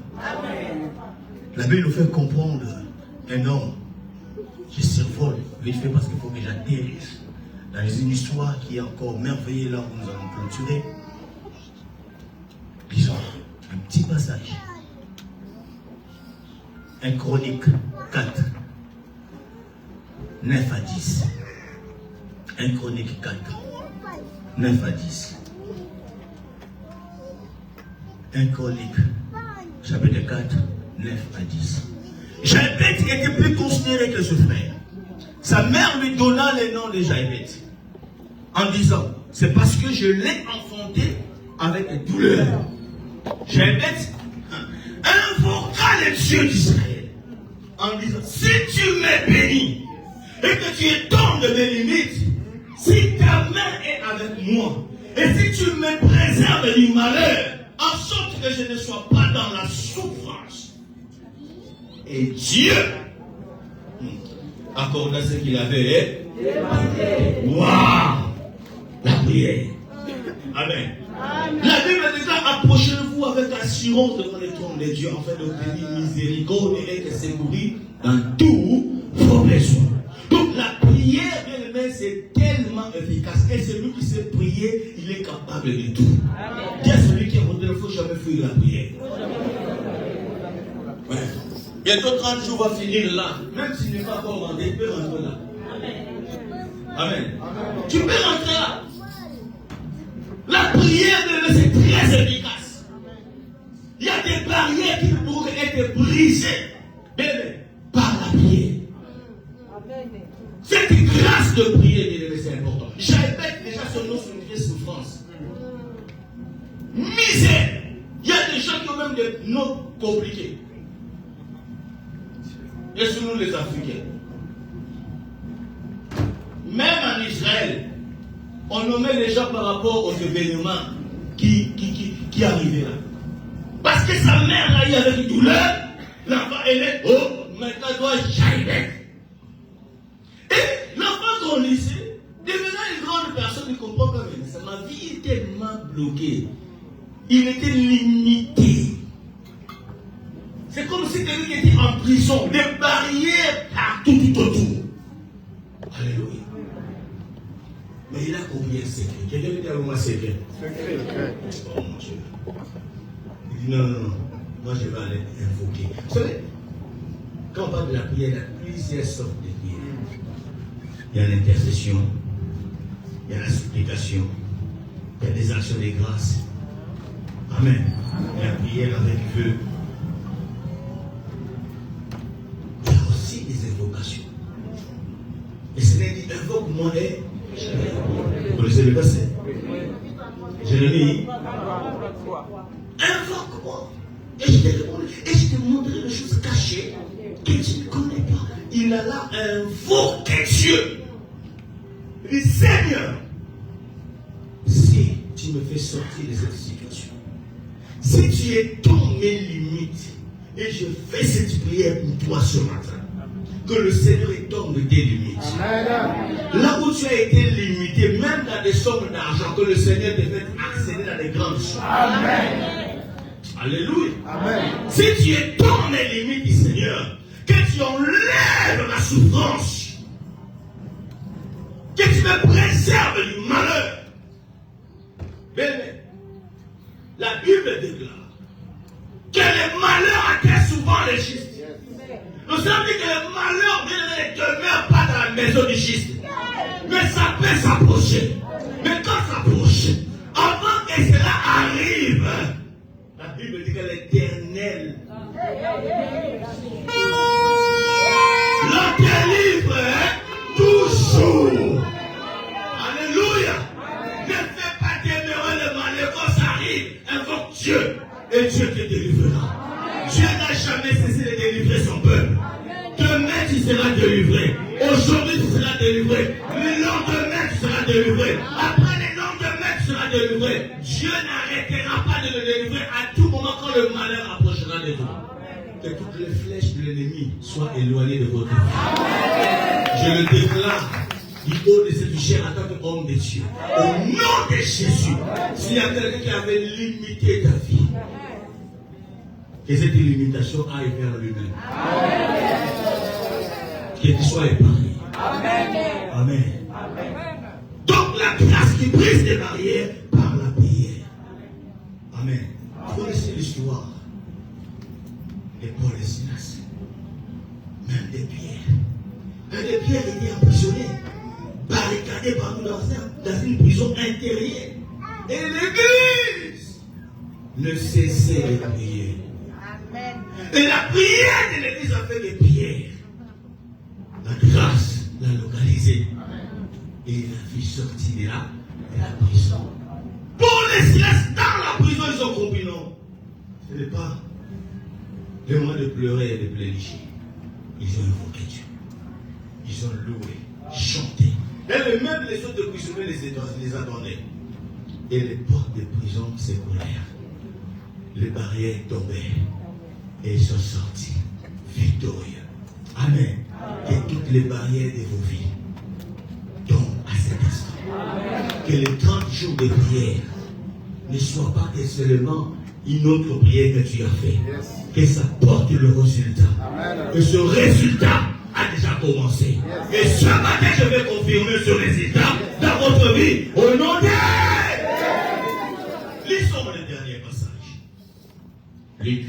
La Bible nous fait comprendre un homme qui survole, il fait parce qu'il faut que j'atterrisse. dans une histoire qui est encore merveilleuse là où nous allons clôturer. Lisons un petit passage. 1 Chronique 4, 9 à 10. 1 Chronique 4, 9 à 10. 1 Chronique, chapitre 4, 9 à 10. Jaébet était plus considéré que ce frère. Sa mère lui donna le nom de Jaébet en disant, c'est parce que je l'ai enfanté avec douleur. Jaébet invoqua le Dieu d'Israël en disant, si tu m'es béni et que tu étends de mes limites, si ta main est avec moi et si tu me préserves du malheur, en sorte que je ne sois pas dans la souffrance. Et Dieu accorda ce qu'il avait. Waouh! La prière. Amen. La Bible dit là, approchez-vous avec assurance devant le trône de Dieu afin d'obtenir miséricorde et de secourir dans tous vos besoins. Donc la prière, bien aimé, c'est tellement efficace. Et celui qui sait prier, il est capable de tout. Dis à celui qui est rentré, il ne faut jamais fuir la prière. Ouais. Bientôt 30 jours va finir là. Même s'il n'est pas encore rentré, il peut rentrer là. Amen. Tu peux rentrer là. La prière, c'est très efficace. Il y a des barrières qui pourraient être brisées par la prière. Cette grâce de prier, c'est important. Jaébet, déjà son nom signifiait souffrance. Misère. Il y a des gens qui ont même des noms compliqués. Et sur nous les Africains. Même en Israël, on nommait les gens par rapport aux événements qui arrivaient là. Parce que sa mère a eu avec douleur, l'enfant elle est, oh, maintenant doit Jaébet. Et l'enfant grandissait, devenant une grande personne, il ne comprend pas même ça. Ma vie était tellement bloquée. Il était limité. C'est comme si quelqu'un était en prison, des barrières partout tout autour. Alléluia. Mais il a combien de secrets? Quelqu'un dit à moi secret. Oh mon Dieu. Il dit non, moi je vais aller invoquer. Vous savez, quand on parle de la prière, il y a plusieurs sortes de prières. Il y a l'intercession, il y a la supplication, il y a des actions de grâce. Amen. Il y a la prière avec feu. Il y a aussi des invocations. Et ce n'est dit invoque-moi et vous connaissez le verset? Jérémie. Invoque-moi. Et je t'ai répondu. Et je t'ai montré des choses cachées que tu ne connais pas. Il a là invoqué Dieu. Il dit Seigneur, si tu me fais sortir de cette situation, si tu étends mes limites, et je fais cette prière pour toi ce matin, que le Seigneur étende tes limites. Amen. Là où tu as été limité, même dans des sommes d'argent, que le Seigneur te fait accéder dans des grandes sommes. Amen. Alléluia. Amen. Si tu étends mes limites, Seigneur, que tu enlèves la souffrance, que tu me préserves du malheur. Bien, la Bible déclare que les malheurs atteignent souvent les justes. Nous savons que le malheur ne demeure pas dans la maison du juste. Mais ça peut s'approcher. Mais quand ça approche, avant que cela arrive, la Bible dit que l'Éternel le délivre toujours. Alléluia. Ne fais pas demeurer le malheur quand ça arrive. Invoque Dieu et Dieu te délivrera. Dieu n'a jamais cessé de délivrer son peuple. Demain, tu seras délivré. Aujourd'hui, tu seras délivré. Le lendemain, tu seras délivré. Après le lendemain, tu seras délivré. Dieu n'arrêtera pas de le délivrer à tout moment quand le malheur approchera de toi. Que toutes les flèches de l'ennemi soient éloignées de votre vie. Je le déclare du haut de cette chair en tant qu'homme de Dieu. Au nom de Jésus, s'il y a quelqu'un qui avait limité ta vie, que cette limitation aille vers lui-même. Que tu sois épargné. Amen. Amen. Amen. qui brise des barrières par la prière. Amen. Vous connaissez l'histoire de Paul et Silas. Même des pierres. Même des pierres étaient emprisonnées, barricadées partout dans une prison intérieure. Et l'église ne cessait de prier. Amen. Et la prière de l'église a fait des pierres. La grâce l'a localisé. Et il a vu sortir de la prison. Pour les Silas dans la prison, ils ont compris non. Ce n'est pas le moment de pleurer et de pleurnicher. Ils ont invoqué Dieu. Ils ont loué, chanté. Et même les autres prisonniers les attendaient. Et les portes de prison s'écoulèrent. Les barrières tombèrent. Et ils sont sortis victorieux. Amen. Et toutes les barrières de vos vies tombent à cet instant. Que les 30 jours de prière ne soient pas que seulement une autre prière que tu as fait. Que ça porte le résultat. Que ce résultat a déjà commencé. Et ce matin, je vais confirmer ce résultat dans votre vie. Au nom de... Lisons le dernier passage. Luc.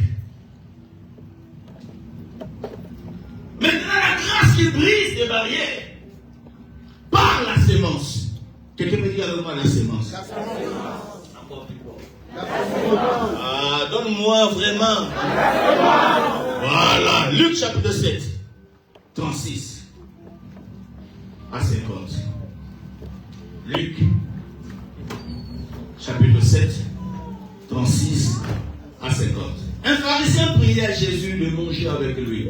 Maintenant, la grâce qui brise des barrières par la sémence. Quelqu'un me dit avec moi la sémence. Encore plus fort. Ah, donne-moi vraiment. Voilà, Luc chapitre 7, 36 à 50. Luc chapitre 7, 36 à 50. Un pharisien priait à Jésus de manger avec lui.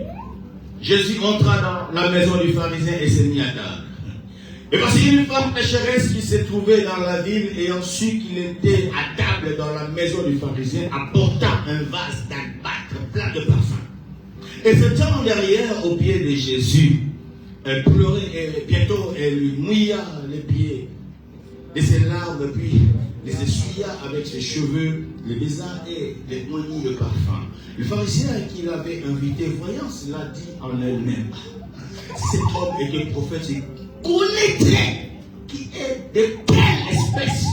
Jésus entra dans la maison du pharisien et s'est mis à table. Et voici une femme pécheresse qui s'est trouvée dans la ville et ensuite qu'il était à table dans la maison du pharisien, apporta un vase d'albâtre plein de parfum. Et se tenant derrière aux pieds de Jésus, elle pleurait et bientôt elle lui mouilla les pieds de ses larmes, puis les essuya avec ses cheveux, les baisa et les moignit de parfum. Le pharisien qui l'avait invité, voyant cela, dit en elle-même, cet homme était prophète, connaîtrait qui est de quelle espèce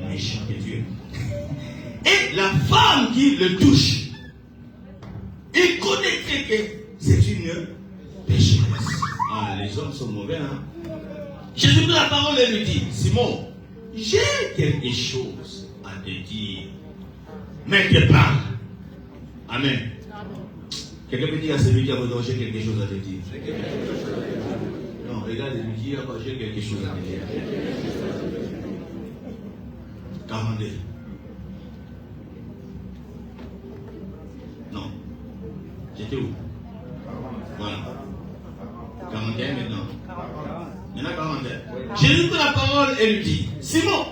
méchant de Dieu. Et la femme qui le touche, il connaîtrait que c'est une pécheresse. Ah, les hommes sont mauvais, hein. Jésus prit la parole et lui dit, Simon, j'ai quelque chose à te dire. Mais te parle. Amen. Quelqu'un peut dire à celui qui a besoin, j'ai quelque chose à te dire. Non, regarde, lui dit, j'ai quelque chose à te dire. 42. Non. J'étais où? Voilà. 41 maintenant. Maintenant 41. Jésus prit la parole et lui dit, Simon,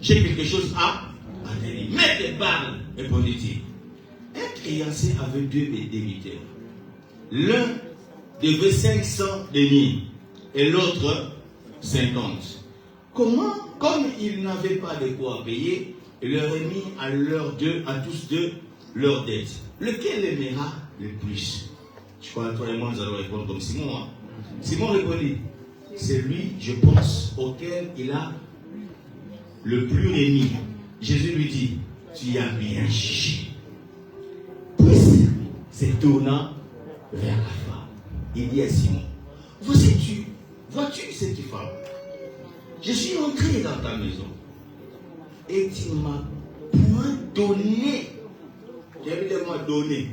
j'ai quelque chose à te dire. Mais te parle, répondit-il. Un créancier avait 2 débiteurs. L'un devait 500 deniers et l'autre 50. Comme ils n'avaient pas de quoi payer, il leur remit à tous deux leur dette. Lequel aimera le plus? Je crois que toi et moi nous allons répondre comme Simon. Hein? Simon répondit, c'est lui, je pense, auquel il a le plus remis. Jésus lui dit, tu as bien jugé. Puis, se tournant vers la femme, il dit à Simon, vois-tu cette femme? Je suis entré dans ta maison et tu ne m'as point donné, évidemment donné,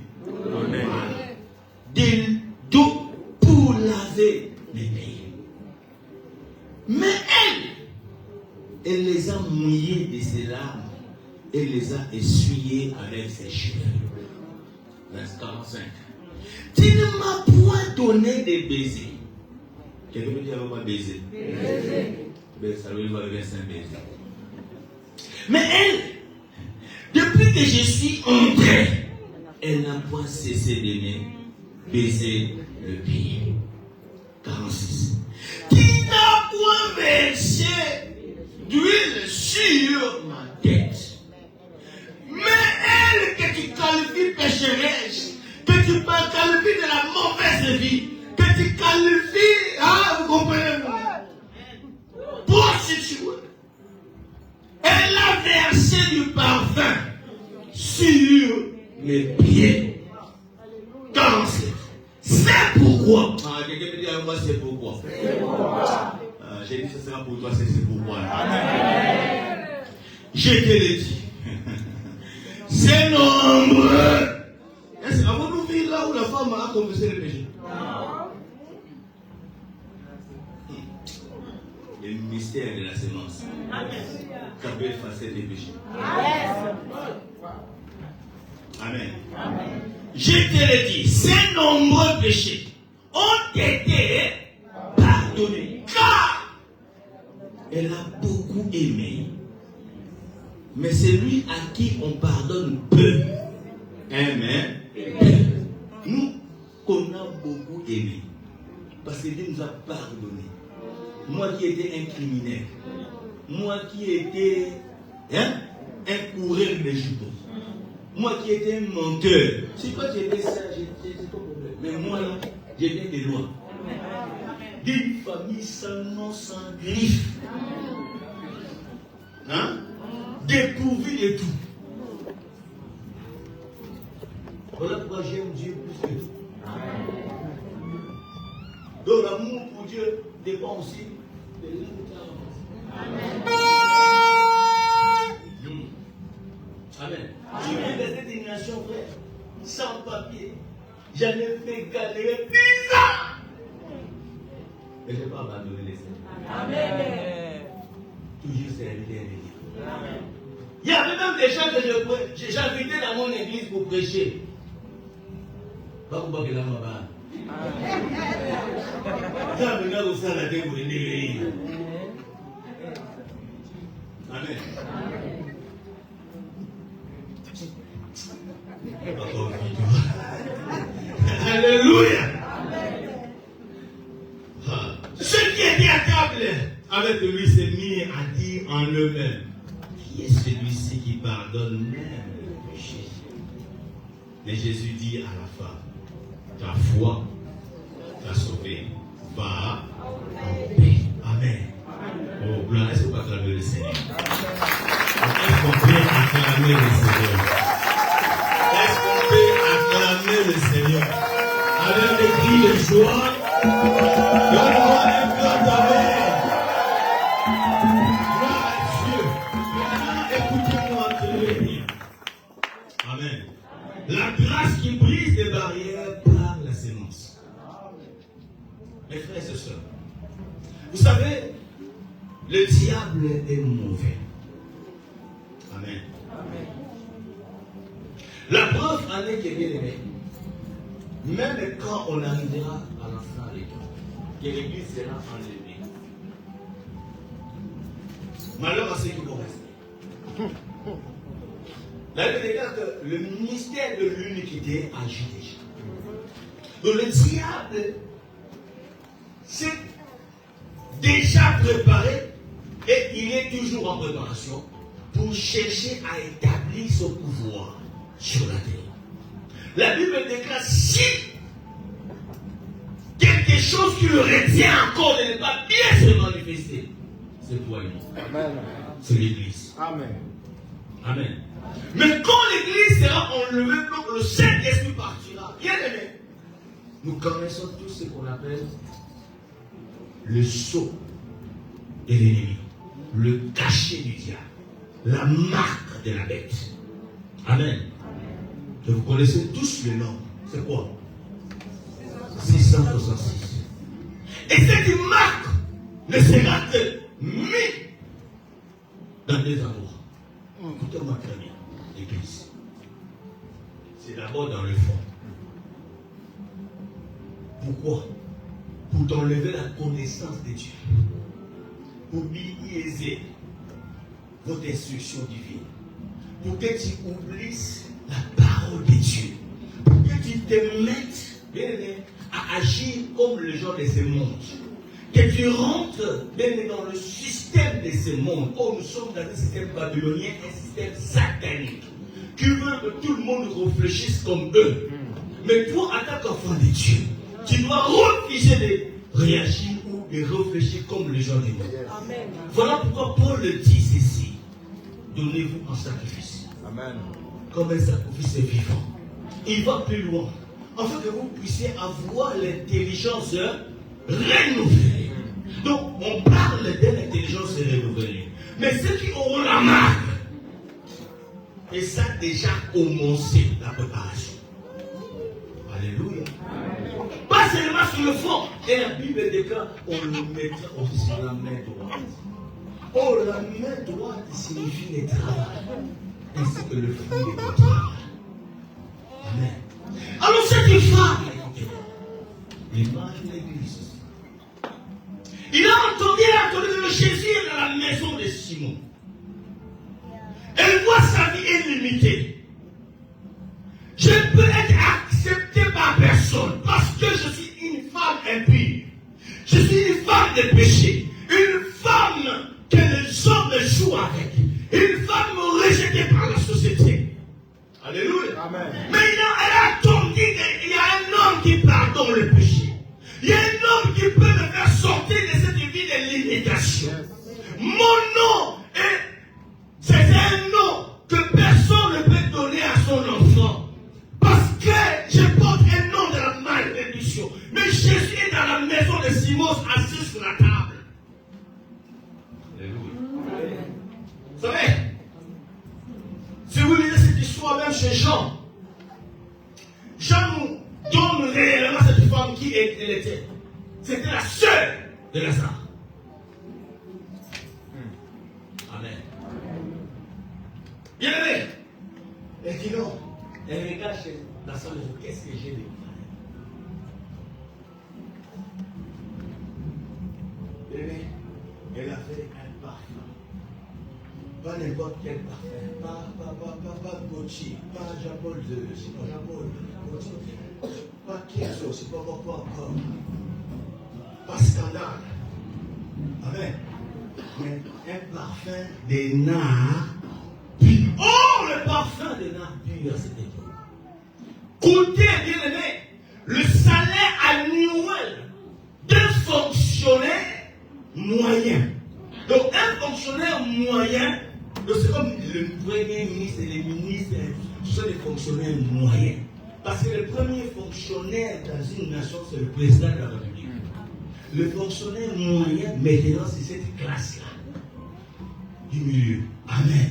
de d'eau pour laver mes pieds. Mais elle les a mouillés de ses larmes et les a essuyés avec ses cheveux. Verset 45. Tu ne m'as point donné de baisers. Quelqu'un me dit avec moi baiser. Ça veut dire avec un baiser. Mais elle, depuis que je suis entré, elle n'a point cessé de me baiser le pied. 46. Tu n'as point versé d'huile sur ma tête. Mais elle que tu qualifies pécheresse, que tu qualifies de la mauvaise vie, que tu qualifies, vous comprenez, prostituée, verser du parfum sur mes pieds. 47. C'est pourquoi. Ah, quelqu'un me dit à moi, c'est pourquoi. J'ai dit, ce sera pour toi, c'est pourquoi. Amen. Je te l'ai dit. C'est nombreux. Est-ce avons-nous vu là où la femme a confessé le péché? Le mystère de la sémence. Ça peut effacer les péchés. Amen. Je te l'ai dit, ces nombreux péchés ont été pardonnés. Car elle a beaucoup aimé. Mais celui à qui on pardonne peu. Amen. Nous, qu'on a beaucoup aimé. Parce que Dieu nous a pardonné. Moi qui étais un criminel. Moi qui étais un coureur de jupeaux. Moi qui étais un menteur. Si toi tu étais ça, c'est ton problème. Mais moi là, j'étais des lois. D'une famille sans nom, sans griffe. Dépourvu de tout. Voilà pourquoi j'aime Dieu plus que tout. Donc l'amour pour Dieu dépend aussi de l'amour. Amen. Je viens de cette élimination, frère, sans papier. J'en ai fait galérer 10 ans. Mais je n'ai pas abandonné les saints. Amen. Toujours servi les Dieu. Il y avait même des gens que j'invitais dans mon église pour prêcher. Pas pour que la maman. Ça me donne aussi la tête pour les déveiller. Amen. Alléluia. Ceux qui étaient à table avec lui s'est mis à dire en eux-mêmes, qui est celui-ci qui pardonne même le péché? Mais Jésus dit à la femme, ta foi t'a sauvé, va en paix. Amen. Oh, gloire, est-ce qu'on peut acclamer le Seigneur? Est-ce qu'on peut acclamer le Seigneur? Est-ce qu'on peut acclamer le Seigneur avec des cris de joie? Donne-moi un grand amen. Gloire à Dieu. Maintenant, écoutez-moi, tenez bien. Amen. La grâce qui brise les barrières par la sémence. Mes frères et sœurs, vous savez, le diable est mauvais. Amen. La preuve en est que bien aimé, même quand on arrivera à la fin de l'église, que l'église sera enlevée. Malheur à ceux qui vont rester. La Bible déclare que le ministère de l'iniquité agit déjà. Donc le diable s'est déjà préparé et il est toujours en préparation pour chercher à établir son pouvoir sur la terre. La Bible déclare si quelque chose qui le retient encore de ne pas bien se manifester, c'est toi et moi. C'est l'église. Amen. Amen. Mais quand l'église sera enlevée, le Saint-Esprit partira. Bien aimé, nous connaissons tous ce qu'on appelle le sceau de l'ennemi, le cachet du diable, la marque de la bête. Amen. Et vous connaissez tous le nom. C'est quoi? 666. Et cette marque ne sera que mise dans des endroits. Écoutez-moi très bien, l'église. C'est d'abord dans le fond. Pourquoi? Pour t'enlever la connaissance de Dieu. Pour biaiser votre instruction divine. Pour que tu oublies la parole de Dieu. Pour que tu te mettes, bien aimé, à agir comme les gens de ce monde. Que tu rentres bien aimé, dans le système de ce monde. Oh, nous sommes dans un système babylonien, un système satanique. Qui veut que tout le monde réfléchisse comme eux. Mais toi, en tant qu'enfant de Dieu, tu dois refuser de réagir ou de réfléchir comme les gens du monde. Amen. Voilà pourquoi Paul dit ceci. donnez-vous en sacrifice. Amen. Comme un sacrifice vivant. Il va plus loin. Afin que vous puissiez avoir l'intelligence renouvelée. Donc, on parle de l'intelligence renouvelée. Mais ceux qui auront la marque, et ça a déjà commencé la préparation. Alléluia. Pas seulement sur le fond. Et la Bible déclare, on le mettra aussi sur la main droite. Oh, la main droite signifie le travail, ainsi que le fruit de votre travail. Amen. Alors cette femme, l'image de l'église, il a entendu que Jésus est dans la maison de Simon. Elle voit sa vie illimitée. Je peux être accepté par personne parce que je suis une femme impure. Je suis une femme de péché. Une femme que les hommes jouent avec. Une femme rejetée par la société. Alléluia. Amen. Maintenant, elle a attendu qu'il y a un homme qui pardonne le péché. Il y a un homme qui peut me faire sortir de cette vie de limitation. Mon nom c'est un nom que personne ne peut donner à son enfant. Parce que je porte un nom de la malédiction. Mais Jésus est dans la maison de Simon assis sur la table. Alléluia. Vous savez, si vous lisez cette histoire même chez Jean, Jean nous donne réellement cette femme qui elle était. C'était la sœur de Lazare. Amen. Bien aimé. Elle dit non. Elle regarde chez la sœur de Jésus. Qu'est-ce que j'ai de bien aimé. Elle a fait un parfum. Pas n'importe quel parfum. Pas Gauthier. Pas Jean-Paul II. C'est pas Jean-Paul. Pas Kieso. C'est pas encore. Pas scandale. Amen. Mais un parfum de nard pur. Oh, le parfum de nard pur à cette époque. Écoutez, bien aimé, le salaire annuel d'un fonctionnaire moyen. Donc, un fonctionnaire moyen, c'est comme le premier ministre et les ministres, ce sont des fonctionnaires moyens. Parce que le premier fonctionnaire dans une nation, c'est le président de la République. Le fonctionnaire moyen, maintenant, c'est cette classe-là du milieu. Amen.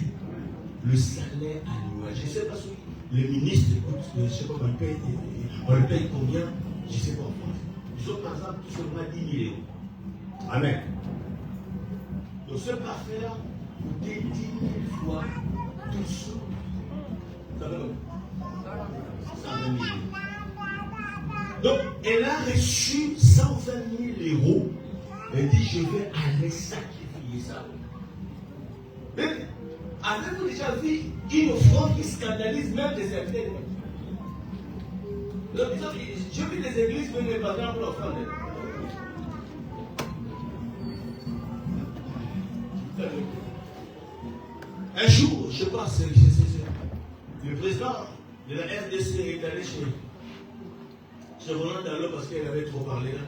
Le salaire annuel. Je ne sais pas si le ministre, je ne sais pas, on le paye combien, je ne sais pas en France. Disons par exemple, tout seulement 10 000 €. Amen. Donc ce parfait-là, coûtait 10 000 fois tout ça. Ça va comme 120 000 €. Donc, elle a reçu 120 000 €. Elle dit, je vais aller sacrifier ça. Mais, avez-vous déjà vu une offrande qui scandalise même des invités? J'ai vu des églises venir par exemple pour l'offrande. Un jour, je pense, le président de la RDC est allé chez Roland Dallot parce qu'elle avait trop parlé là.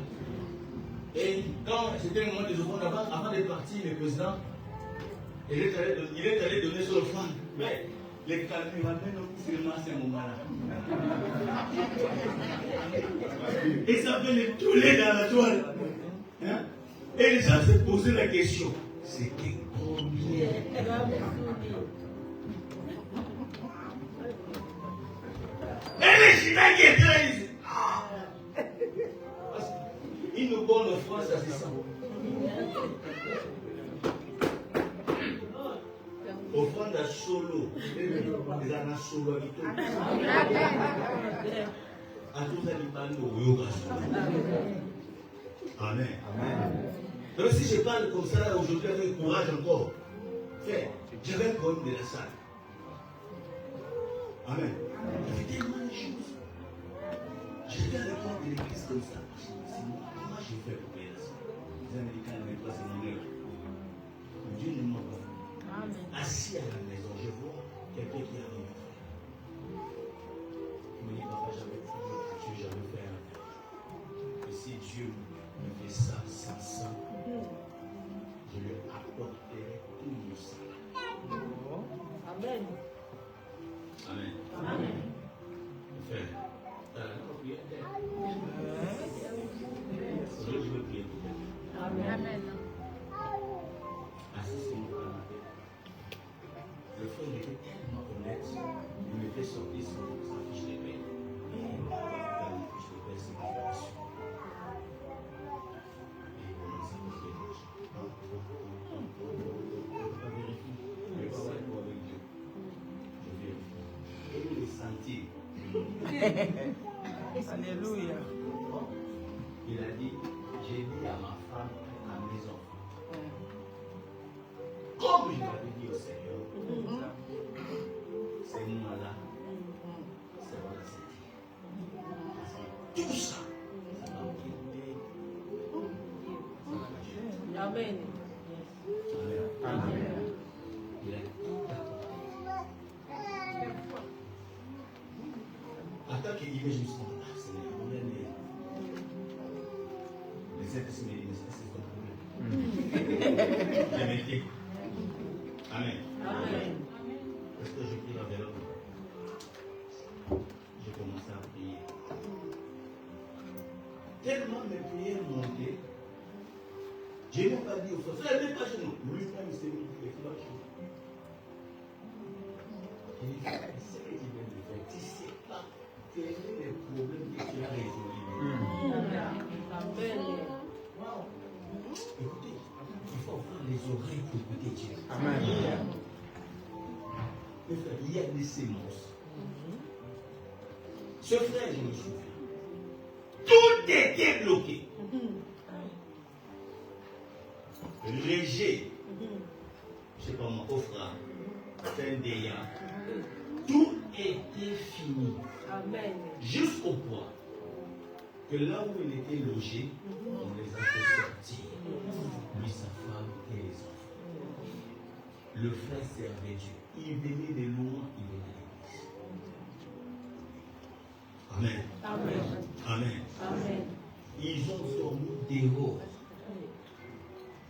Et quand c'était le moment des offrandes avant de partir, le président, il est allé donner son offrande. Mais les caméramans ont filmé à ce moment-là. Et ça fait les tourner dans la toile. Hein? Et les gens se posaient la question. C'était combien? Et les Chinois qui étaient là, ils disaient, une bonne offrande, ça c'est ça. Offrande à solo. Les anas solo à tout. À tout ça, ils parlent au yoga. Amen. Donc si je parle comme ça aujourd'hui avec courage encore, je vais prendre de la salle. Amen. Il y a tellement de choses. Je vais répondre de l'église comme ça. Comment je fais pour payer ça? Les Américains n'avaient pas ces numéros. Dieu ne ment pas. Assis à la maison, je vois quelqu'un qui arrive. Il me dit, papa, j'avais jamais fait un. Et si Dieu me fait ça, je lui apporterai tout mon sang. Le frère était tellement honnête, il me fait sortir sa fiche de paie. Et il m'a fait une fiche de paie, c'est une relation. Et il commence à me faire l'argent. On ne peut pas vérifier. Je ne vais pas voir quoi avec Dieu. Je vérifie. Et il est senti. Alléluia. Il a dit, j'ai dit à ma femme, à mes enfants, comme je l'avais dit au Seigneur, c'est moi-là, ça va sortir. Parce que tout ça, ça va quitter. Ça va cacher. Amen. Amen. Il a tout apporté. Attends qu'il y ait, je me suis dit, ah, Seigneur, on est né. Le Saint-Esprit m'a dit, mais c'est ton problème. Je m'étais. Amen. Amen. Est-ce que je prie la vélo? J'ai commencé à prier. Tellement mes prières montaient, je n'ai pas dit au frère, frère, ne pas chez nous. Lui, frère, il s'est mis, il est pas chez nous. Il dit, frère, c'est ce que tu viens de faire. Tu ne sais pas quel est le problème que tu as résolu. Amen. Écoutez, il faut avoir les oreilles pour écouter Dieu. Amen. Mais frère, il y a des sémences. Ce frère, je me souviens, tout était bloqué. Léger, je ne sais pas mon offre, Tendéa, tout était fini. Amen. Jusqu'au point que là où il était logé, on les a fait sortir. Lui, sa femme et les enfants. Le frère servait Dieu. Il venait de loin, il venait à l'église. Amen. Amen. Amen. Amen. Ils ont dormi dehors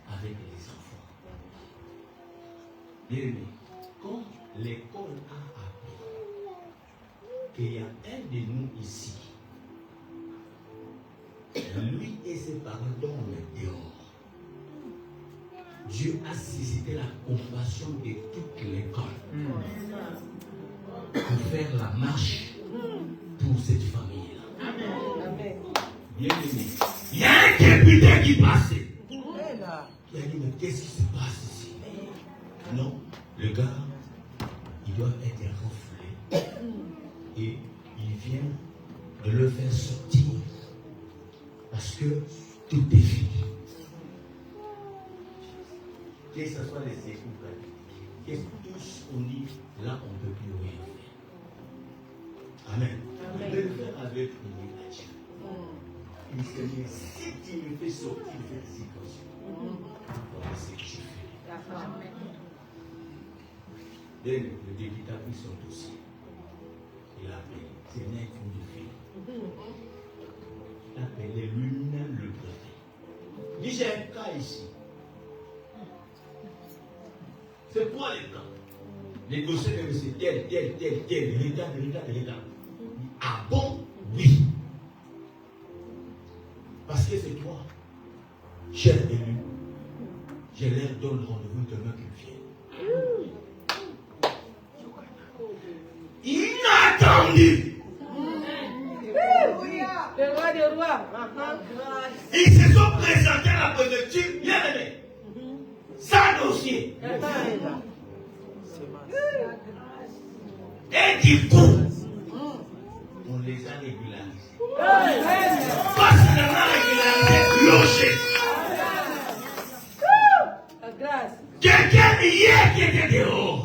avec les enfants. Bien aimé, quand l'école a appris qu'il y a un de nous ici, lui et ses parents dorment dehors, Dieu a suscité la compassion de toute l'école pour faire la marche pour cette famille-là. Amen. Bien aimé, il y a un député qui passait. Il a dit, mais qu'est-ce qui se passe ici? Non, le gars, il doit être renflé. Et il vient de le faire sortir. Parce que tout est fini. Que ce soit les secours pratiques, que tous on dit, là on ne peut plus rien faire. Amen. Amen. Je vais le faire avec une à Dieu. Il se dit, si tu me fais sortir de cette situation, voilà ce que je fais. Amen. Dès le député a pris son dossier. Il a appelé. C'est un coup de fil. Il a appelé lui-même le préfet. Il dit, j'ai un cas ici. C'est quoi les cas? Les dossiers de c'est tel, l'État. Ah bon? Oui. Parce que c'est toi, cher élu. Je leur donne rendez-vous demain qu'ils viennent. Inattendu. Le roi des rois. Ils se sont présentés à la préfecture, bien aimé. Sans dossier. Et du coup, on les a régularisés. Pas seulement régularisés, logés. Grâce. Quelqu'un hier qui était dehors.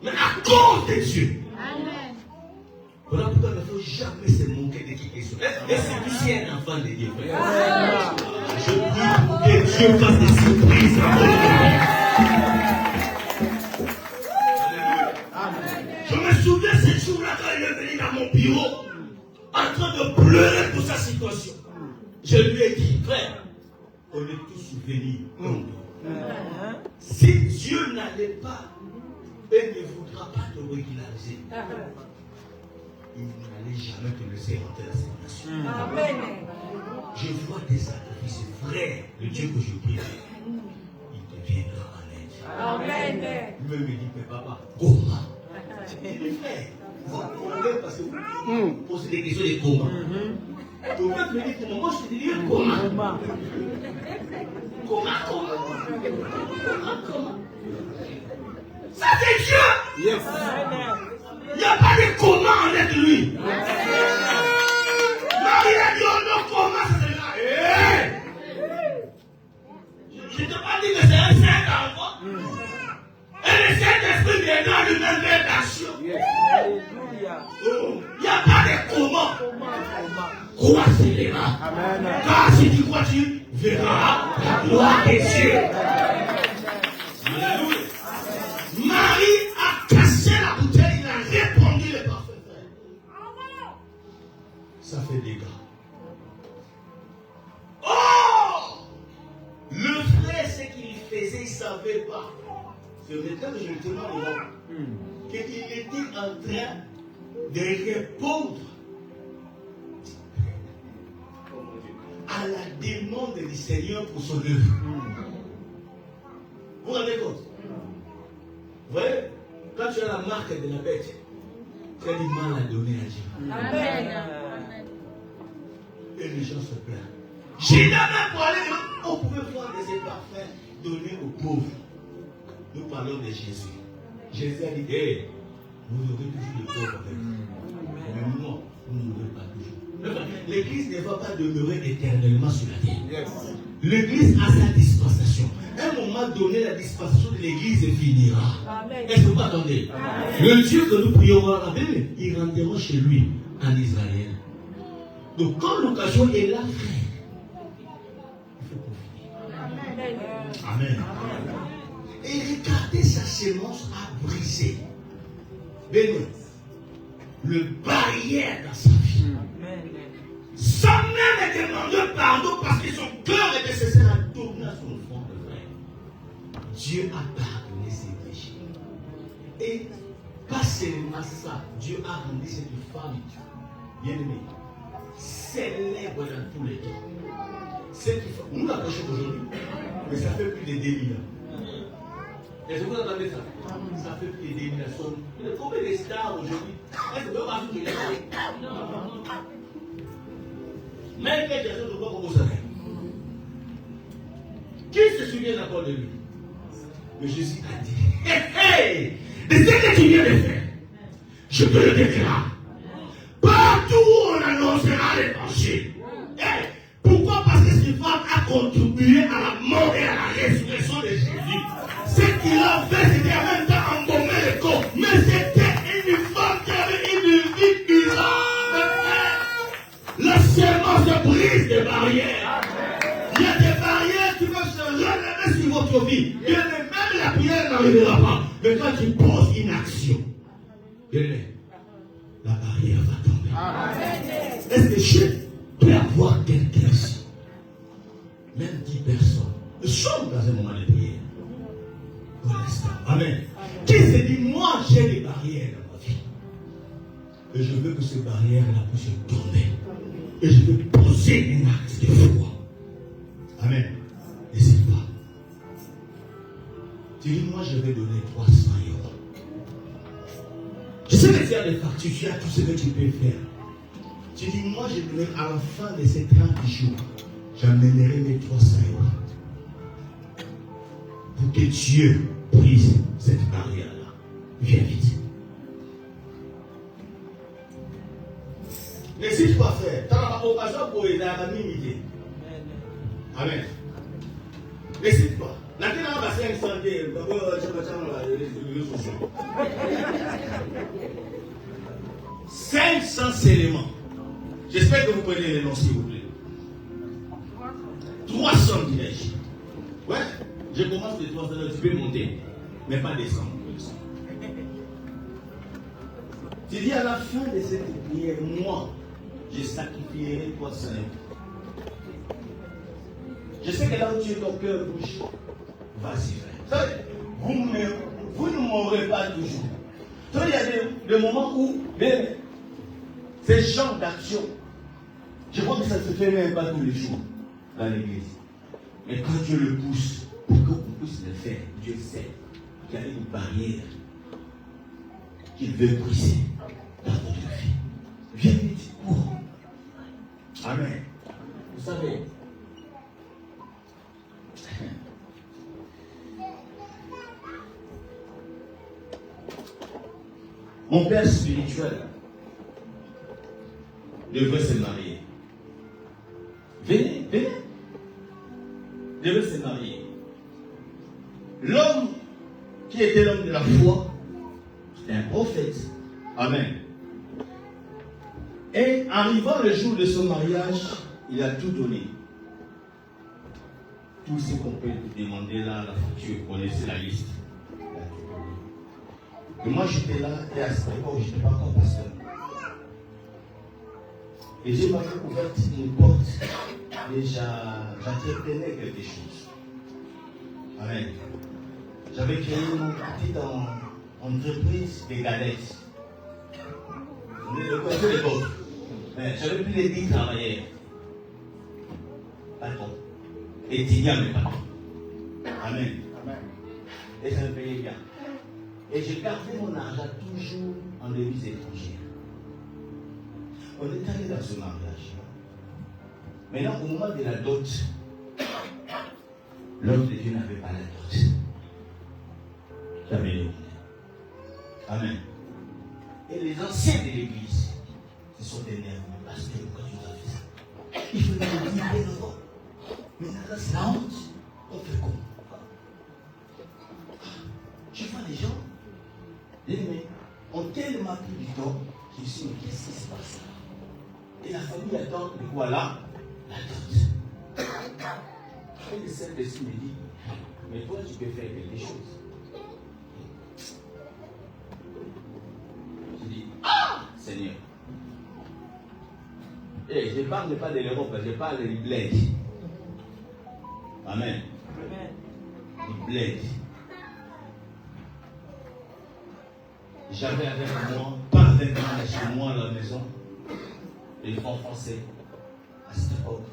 Mais à cause de Dieu. Voilà pourquoi il ne faut jamais se moquer de qui que ce soit. Et c'est qui est un enfant de Dieu. Je prie que Dieu fasse des surprises à votre vie. Je me souviens ce jour-là quand il est venu dans mon bureau en train de pleurer pour sa situation. Je lui ai dit, frère, on est tous venus comme nous. Si Dieu n'allait pas et ne voudra pas te régulariser, il n'allait jamais te laisser rentrer dans cette nation. Amen. Je vois des sacrifices, frère, le Dieu que je prie, il te viendra en aide. Amen. Lui-même me dit, mais papa, comment? Il dit, frère, vous entendez parce que vous posez des questions de comment. Toi-même me dit, comment? Moi, je te dis, comment? Comment? Ça, c'est Dieu! Yes. Il n'y a pas de comment avec lui. Marie a dit, oh non, comment ça se fait? Je ne t'ai pas dit que c'est un saint enfant. Et le Saint-Esprit viendra lui-même faire l'action. Il n'y a pas de comment. Crois cela. Car si tu crois, tu verras la gloire des cieux. Alléluia. Marie a cassé la bouteille, il a répandu le parfum. Ça fait des gars. Oh! Le frère, ce qu'il faisait, il ne savait pas. C'est maintenant que je le demande qu'il était en train de répondre à la demande du Seigneur pour son œuvre. Vous vous rendez compte? Vous voyez, quand tu as la marque de la bête, tu as du mal à donner à Dieu. Amen. Et les gens se plaignent. J'ai même pour aller, on pouvait voir de ces parfums donnés aux pauvres. Nous parlons de Jésus. Jésus a dit, hey, vous aurez toujours les pauvres avec vous. Mais moi, vous n'aurez pas toujours. L'église ne va pas demeurer éternellement sur la terre. Yes. L'église a sa dispensation. À un moment donné, la dispensation de l'église finira. Amen. Est-ce que vous attendez? Le Dieu que nous prions à la Bible, il rentrera chez lui en Israël. Donc quand l'occasion est là, frère, il faut profiter. Amen. Et regardez, sa sémence a brisé. Béni. Le barrière dans sa vie. Sans même demander pardon parce que son cœur était cessé à tourner à son front de frère. Dieu a pardonné ses péchés. Et pas seulement ça, Dieu a rendu cette femme, bien aimée, célèbre dans tous les temps. Cette femme, nous la prêchons aujourd'hui, mais ça fait plus de 2000 ans. Est-ce que vous entendez ça? Ça fait plus de 2000 ans. Combien de stars aujourd'hui? Est-ce que vous avez vu que même les personnes ne voient pas comment ça fait. Qui se souvient encore de lui? Mais Jésus a dit, hey, de ce que tu viens de faire, je te le déclare. Partout où on annoncera l'évangile. Hey, pourquoi? Parce que cette femme a contribué à la mort et à la résurrection de Jésus. Ce qu'il a fait, c'était en même temps embaumer le corps. Mais c'était une femme qui avait une vie bizarre. La sémence brise des barrières. Il y a des barrières qui peuvent se relever sur votre vie. Bien, même la prière n'arrivera pas. Mais quand tu poses une action, bien, la barrière va tomber. Est-ce que je peux avoir quelqu'un ici? Même 10 personnes. Nous sommes dans un moment de prière. Pour l'instant. Amen. Qui se dit, moi j'ai des barrières dans ma vie. Et je veux que ces barrières-là puissent tomber. Et je veux poser un acte de foi. Amen. N'hésite pas. Tu dis, moi je vais donner 300 euros. Je sais que tu as des factures, tu as tout ce que tu peux faire. Tu dis, moi je donnerai à la fin de ces 30 jours, j'amènerai mes 300 euros. Pour que Dieu brise cette barrière-là. Viens vite. N'hésite pas à faire. Tu as l'occasion pour aider à la minimité. Amen. N'hésite pas. La tête n'a pas 500 500 éléments. J'espère que vous prenez les noms s'il vous plaît. 300 dirais-je. Ouais, je commence les 300, tu peux monter, mais pas descendre. Tu dis à la fin de cette prière, moi, je sacrifierai 300 euros. Je sais que là où tu es, ton cœur bouge. Vas-y, frère. Vous ne m'aurez pas toujours. Il y a des moments où, ces genres d'action, je crois que ça ne se fait même pas tous les jours dans l'église. Mais quand Dieu le pousse, pour qu'on puisse le faire, Dieu sait. qu'il y a une barrière qu'il veut briser dans votre vie. Viens vite, cours. Amen. Vous savez, mon père spirituel devait se marier. Venez, venez. Devait se marier. L'homme qui était l'homme de la foi, c'était un prophète. Amen. Et arrivant le jour de son mariage, il a tout donné. Tout ce qu'on peut demander là, la facture, vous connaissez la liste. Et moi j'étais là, et à cette époque, je n'étais pas encore pasteur. Et j'ai pas ouvert une porte, et j'entreprenais quelque chose. Amen. J'avais créé une petite entreprise de galettes. Le côté de l'époque. J'avais plus les 10 travailleurs. Patron. Étudiants, mais patron. Amen. Et ça me payait bien. Et j'ai gardé mon argent toujours en devises étrangères. On est allé dans ce mariage. Maintenant, au moment de la dot, l'homme de Dieu n'avait pas la dot. J'avais demandé. Amen. Et les anciens de l'église se sont énervés. Parce que pourquoi tu as fait ça? Il faut nous dire non. Mais là, c'est la honte. On fait comment? Je vois les gens. Mais on tellement pris du temps, je me suis dit, mais qu'est-ce qui se passe là? Et la famille attend, mais voilà, la dot. Et le Saint-Esprit me dit, mais toi tu peux faire quelque chose. Je dis, ah, Seigneur. Et je ne parle pas de l'Europe, je parle du bled. Amen. Du bled. J'avais avec moi, pas avec moi, mais chez moi à la maison, des francs français à cette époque,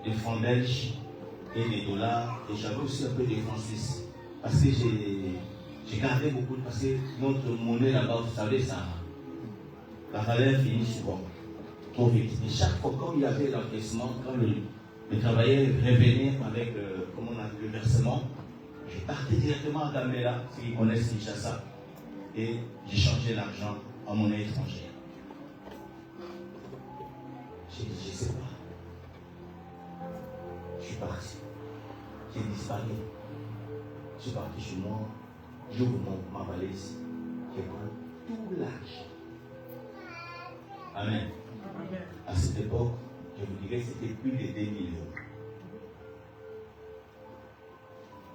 des francs belges et des dollars, et j'avais aussi un peu des francs suisses. Parce que j'ai gardé beaucoup, parce que notre monnaie là-bas, vous savez, ça, la valeur finit souvent, trop vite. Et chaque fois, quand il y avait l'encaissement, quand le travailleur revenait avec le versement, je partais directement à Gambela, ceux qui connaissent Kinshasa. Et j'ai changé l'argent en monnaie étrangère. J'ai dit, je ne sais pas. Je suis parti. J'ai disparu. Je suis parti chez moi. J'ouvre ma valise. J'ai pris tout l'argent. Amen. À cette époque, je vous dirais que c'était plus de 2 millions.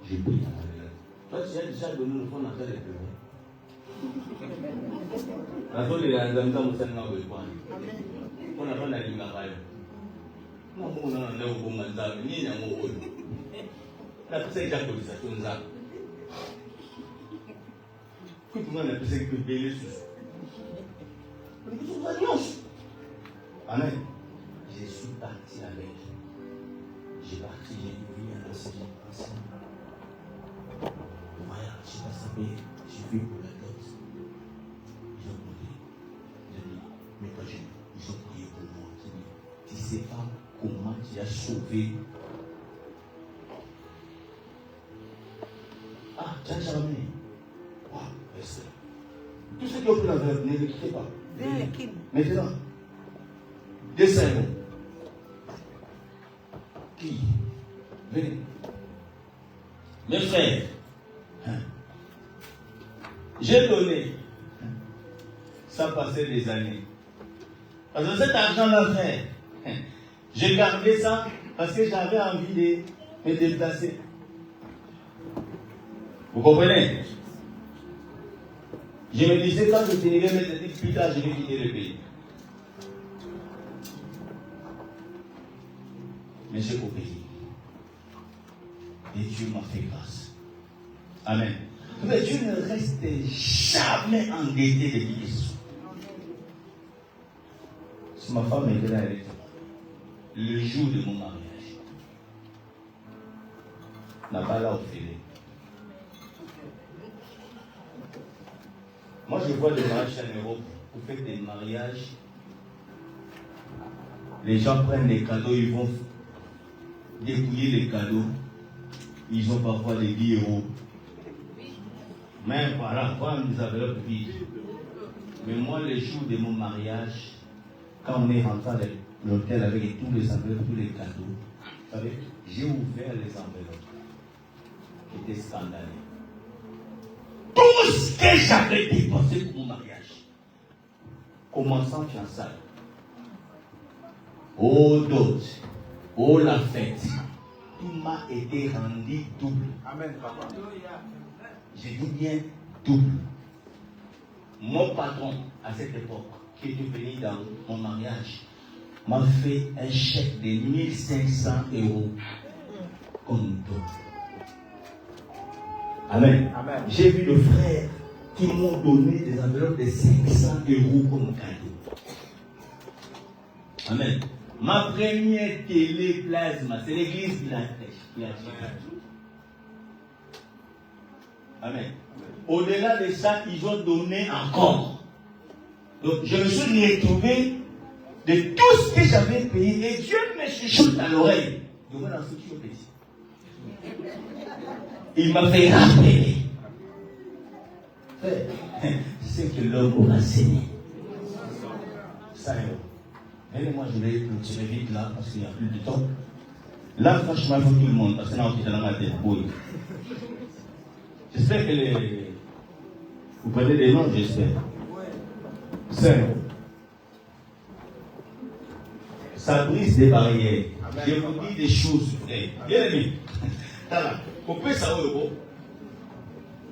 J'ai pris la valise. Toi, tu as déjà donné le fonds d'entrée des pleurs. La folie est en train de se faire. On a pas de la vaille. Non, on a un bon mandat, ni un mot. La personne qui a posé ça, tout ça. Tout le monde a pensé que payer les sous. Amen. Je suis parti avec. J'ai parti, j'ai dit oui à l'enseignant. Voilà, je suis pas sapé, je suis pour la dot. Ils ont demandé. J'ai dit, mais quand ils ont prié pour moi, j'ai dit, tu sais pas comment tu as sauvé. Ah, tu as jamais. Waouh, reste là. Tous ceux qui ont pris la verre, ne les quittez pas. Maintenant, descendons. Qui? Venez. Mes frères, j'ai donné, ça passait des années. Parce que cet argent-là, frère, j'ai gardé ça parce que j'avais envie de me déplacer. Vous comprenez? Je me disais, quand je finirais mes études, plus tard, je vais quitter le pays. Mais j'ai compris. Et Dieu m'a fait grâce. Amen. Mais Dieu ne reste jamais endetté depuis Jésus. Si ma femme était là, elle était le jour de mon mariage, n'a pas là offert. Moi, je vois des mariages en Europe. Vous faites des mariages. Les gens prennent des cadeaux, ils vont dépouiller les cadeaux. Ils ont parfois des 10 euros. Même voilà, quoi, nous avons vides. Mais moi, le jour de mon mariage, quand on est rentré à l'hôtel avec tous les enveloppes, tous les cadeaux, vous savez, j'ai ouvert les enveloppes. J'étais scandalé. Tout ce que j'avais dépensé pour mon mariage, commençant fiançailles, dot, la fête, tout m'a été rendu double. Amen, papa. J'ai dit bien double. Mon patron, à cette époque, qui était venu dans mon mariage, m'a fait un chèque de 1500 euros comme don. Amen. Amen. J'ai vu des frères qui m'ont donné des enveloppes de 500 euros comme cadeau. Amen. Ma première télé plasma, c'est l'église qui l'a acheté. Amen. Au-delà de ça, ils ont donné encore. Donc, je me suis retrouvé de tout ce que j'avais payé et Dieu me chuchote à l'oreille. Demande à ceux qui ont payé. Il m'a fait rappeler. C'est que l'homme aura saigné. Ça est. Et moi, je vais clôturer vite là, parce qu'il n'y a plus de temps. Là, franchement, il faut tout le monde, parce que là, on est dans ma tête. Oui. J'espère que vous prenez des noms, j'espère. C'est. Ça brise des barrières. Je vous dis des choses vraies. Bien aimé. Pour payer ça au euro,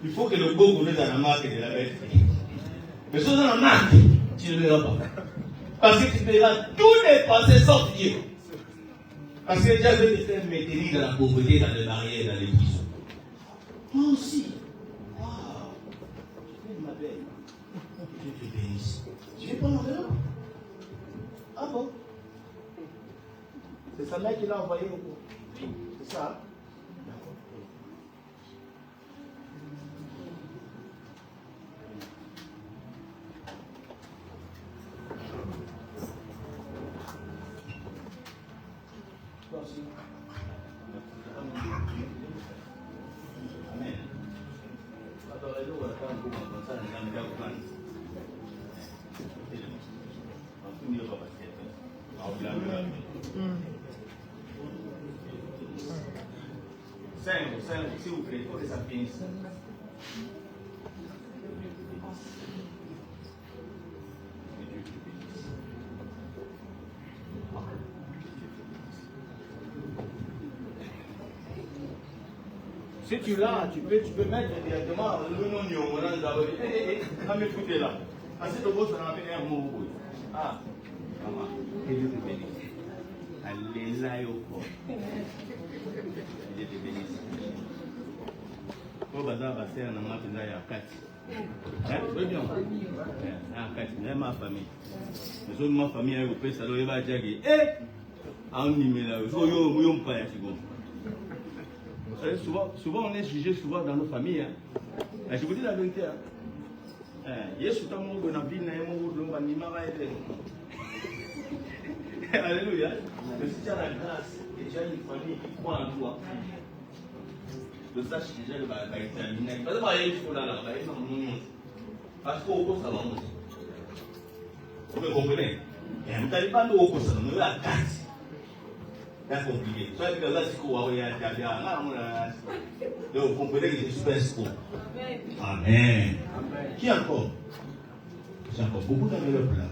il faut que le beau connaisse la marque de la bête. Mais si on a la marque, tu ne le verras pas. Parce que tu verras tout dépenser sauf Dieu. Parce que Dieu veut te faire maintenir dans la pauvreté, dans les barrières, dans les prisons. Toi aussi. Waouh. Ma belle. Dieu te bénisse. Tu veux pas l'enveloppe? Ah bon? C'est sa mère qui l'a envoyé au cours. C'est ça? Amen. Adorez-le ou attendez-vous comme ça, les amis, vous planez. On finit pas parce que Cinq, s'il vous plaît, il faut que ça finisse. Si tu l'as, tu peux mettre directement le nom du monde d'abord. Quand me foutez là. Parce que le boss en a fait un mot. Ah, maman, que Dieu te bénisse. Allez là au corps. Que Dieu te bénisse. Au bazar, c'est un amour qui est à 4. Oui, bien. À 4, c'est ma famille. Mais ma famille est au pays, ça doit être diagé. Eh, en numéro, je ne sais pas si souvent on est jugé souvent dans nos familles. Hein. Je vous dis la vérité. Alléluia. Mais si tu as la grâce et tu as une famille qui croit en toi, de sache déjà le bagage est terminé. Parce qu'au ça va monter. Vous me comprenez? Vous n'allez pas nous au ça, nous la grâce. C'est compliqué. Soit que là, c'est quoi? Donc, vous comprenez que je suis pas espoir. Amen. Qui encore? J'ai encore beaucoup d'enveloppes là.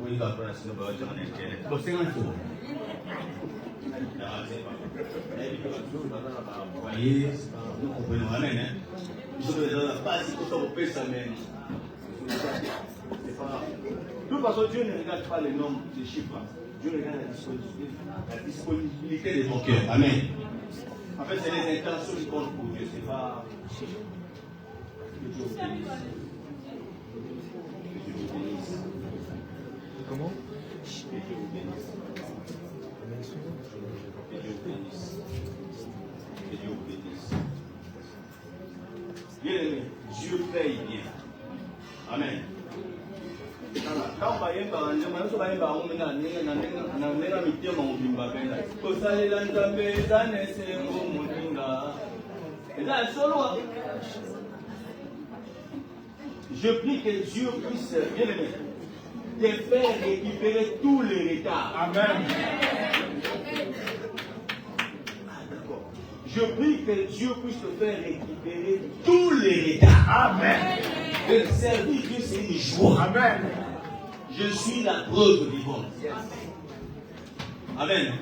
Oui, il va prendre la sinon, on va dire en internet. Bon, c'est un tour. Vous voyez, nous comprenons. Amen. Je ne vais pas si vous payer ça même. De toute façon, Dieu ne regarde pas les nombres des chiffres. Dieu regarde la disponibilité de ton cœur. Amen. En fait, c'est les intentions qui comptent pour Dieu. C'est pas. Que Dieu vous bénisse. Que Dieu vous bénisse. Comment? Que Dieu vous bénisse. Que Dieu vous bénisse. Que Dieu vous bénisse. Bien aimé, Dieu paye bien. Amen. Quand on va y aller, on va y je prie que Dieu puisse, bien aimé, te faire récupérer tous les retards. Amen. Je prie que Dieu puisse te faire récupérer tous les retards. Amen. De servir Dieu, c'est une joie. Amen. Je suis la preuve vivante. Amen.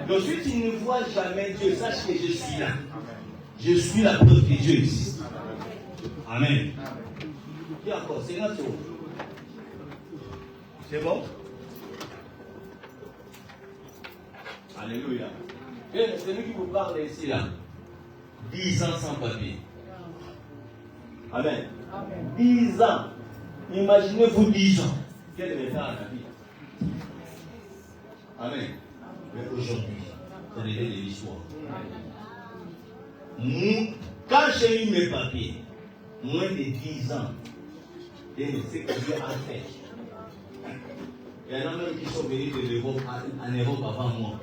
Donc si tu ne vois jamais Dieu, sache que je suis là. Je suis la preuve que Dieu existe. Amen. Et encore, c'est notre tour. C'est bon? Alléluia. C'est lui qui vous parle ici là. 10 ans sans papier. Amen. 10 ans. Imaginez-vous 10 ans. Quel retard la vie. Amen. Mais aujourd'hui, c'est le de l'histoire. Quand j'ai eu mes papiers, moins de 10 ans, et ce que Dieu a fait. Il y en a même qui sont venus de l'Europe en Europe avant moi.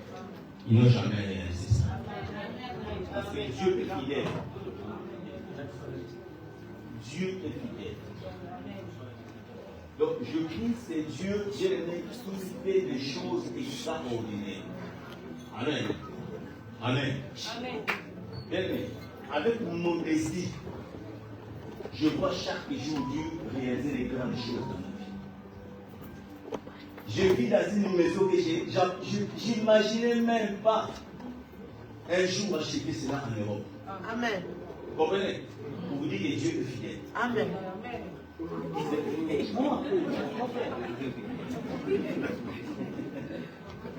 Ils n'ont jamais réalisé ça. Parce que Dieu est fidèle. Dieu est fidèle. Donc je prie, c'est Dieu qui fait des choses extraordinaires. Amen. Amen. Amen. Bien, avec modestie, je vois chaque jour Dieu réaliser les grandes choses dans ma vie. Je vis dans une maison que j'imaginais même pas un jour acheter cela en Europe. Amen. Vous comprenez? Pour vous dire que Dieu est fidèle. Amen.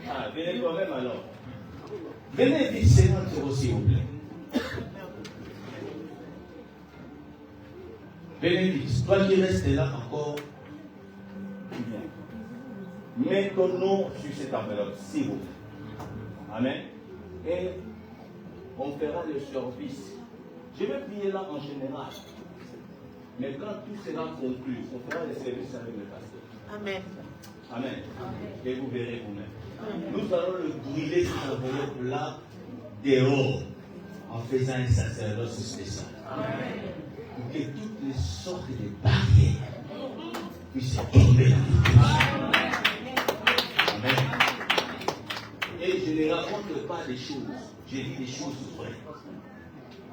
Ah, venez quand même alors. Venez vite, Seigneur, s'il vous plaît. Venez vite. Toi qui restes là encore, mets ton nom sur cette enveloppe, s'il vous plaît. Amen. Et on fera le service. Je vais prier là en général. Mais quand tout sera conclu, on fera le service avec le pasteur. Amen. Amen. Et vous verrez vous-même. Nous allons le brûler cette enveloppe là dehors en faisant un sacerdoce spécial. Amen. Pour que toutes les sortes de barrières puissent tomber dans notre vie. Amen. Et je ne raconte pas des choses, je dis des choses vraies.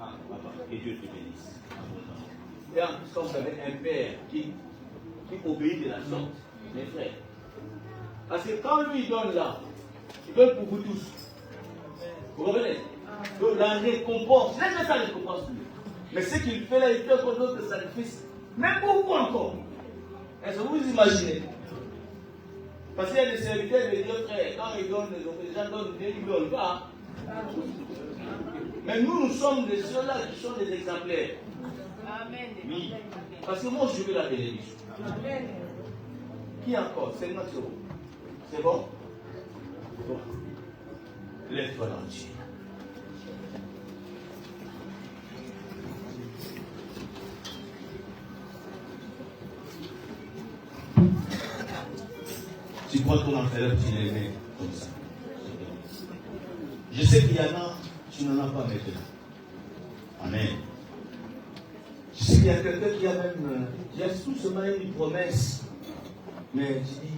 Ah, papa, que Dieu te bénisse. Et en plus, quand vous avez un père qui obéit de la sorte, mes frères. Parce que quand lui il donne là, il donne pour vous tous. Vous comprenez? Donc la récompense, laissez sa récompense lui. Mais ce qu'il fait là, il fait encore d'autres sacrifices. Même pour vous encore. Est-ce que vous imaginez? Parce qu'il y a des serviteurs de Dieu, frère, quand ils donnent, les gens donnent, ils ne donnent pas. Mais nous sommes de ceux-là qui sont des exemplaires. Amen. Oui. Parce que moi, je veux la télévision. Amen. Qui encore? C'est notre héros. C'est bon? Bon. Lève-toi l'entier. Tu crois qu'on en fait un petit lait comme ça? Je sais qu'il y en a, tu n'en as pas maintenant. Amen. Je sais qu'il y a quelqu'un qui a même, qui a tout seulement une promesse. Mais tu dis,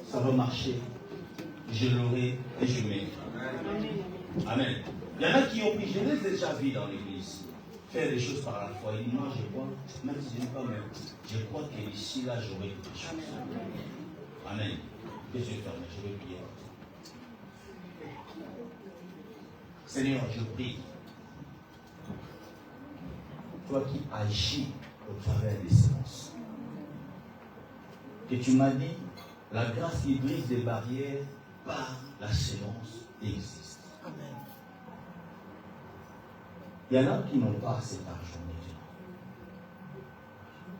ça va marcher. Je l'aurai et je m'aime. Amen. Il y en a qui ont pris, je les ai déjà vus dans l'église, faire des choses par la foi. Ils disent, moi je crois, même si je n'ai pas même, je crois qu'ici, là, j'aurai quelque chose. Amen. Que je ferme, je vais prier. Seigneur, je prie. Toi qui agis au travers des séances. Que tu m'as dit, la grâce qui brise des barrières par la séance existe. Amen. Il y en a qui n'ont pas cet argent maintenant.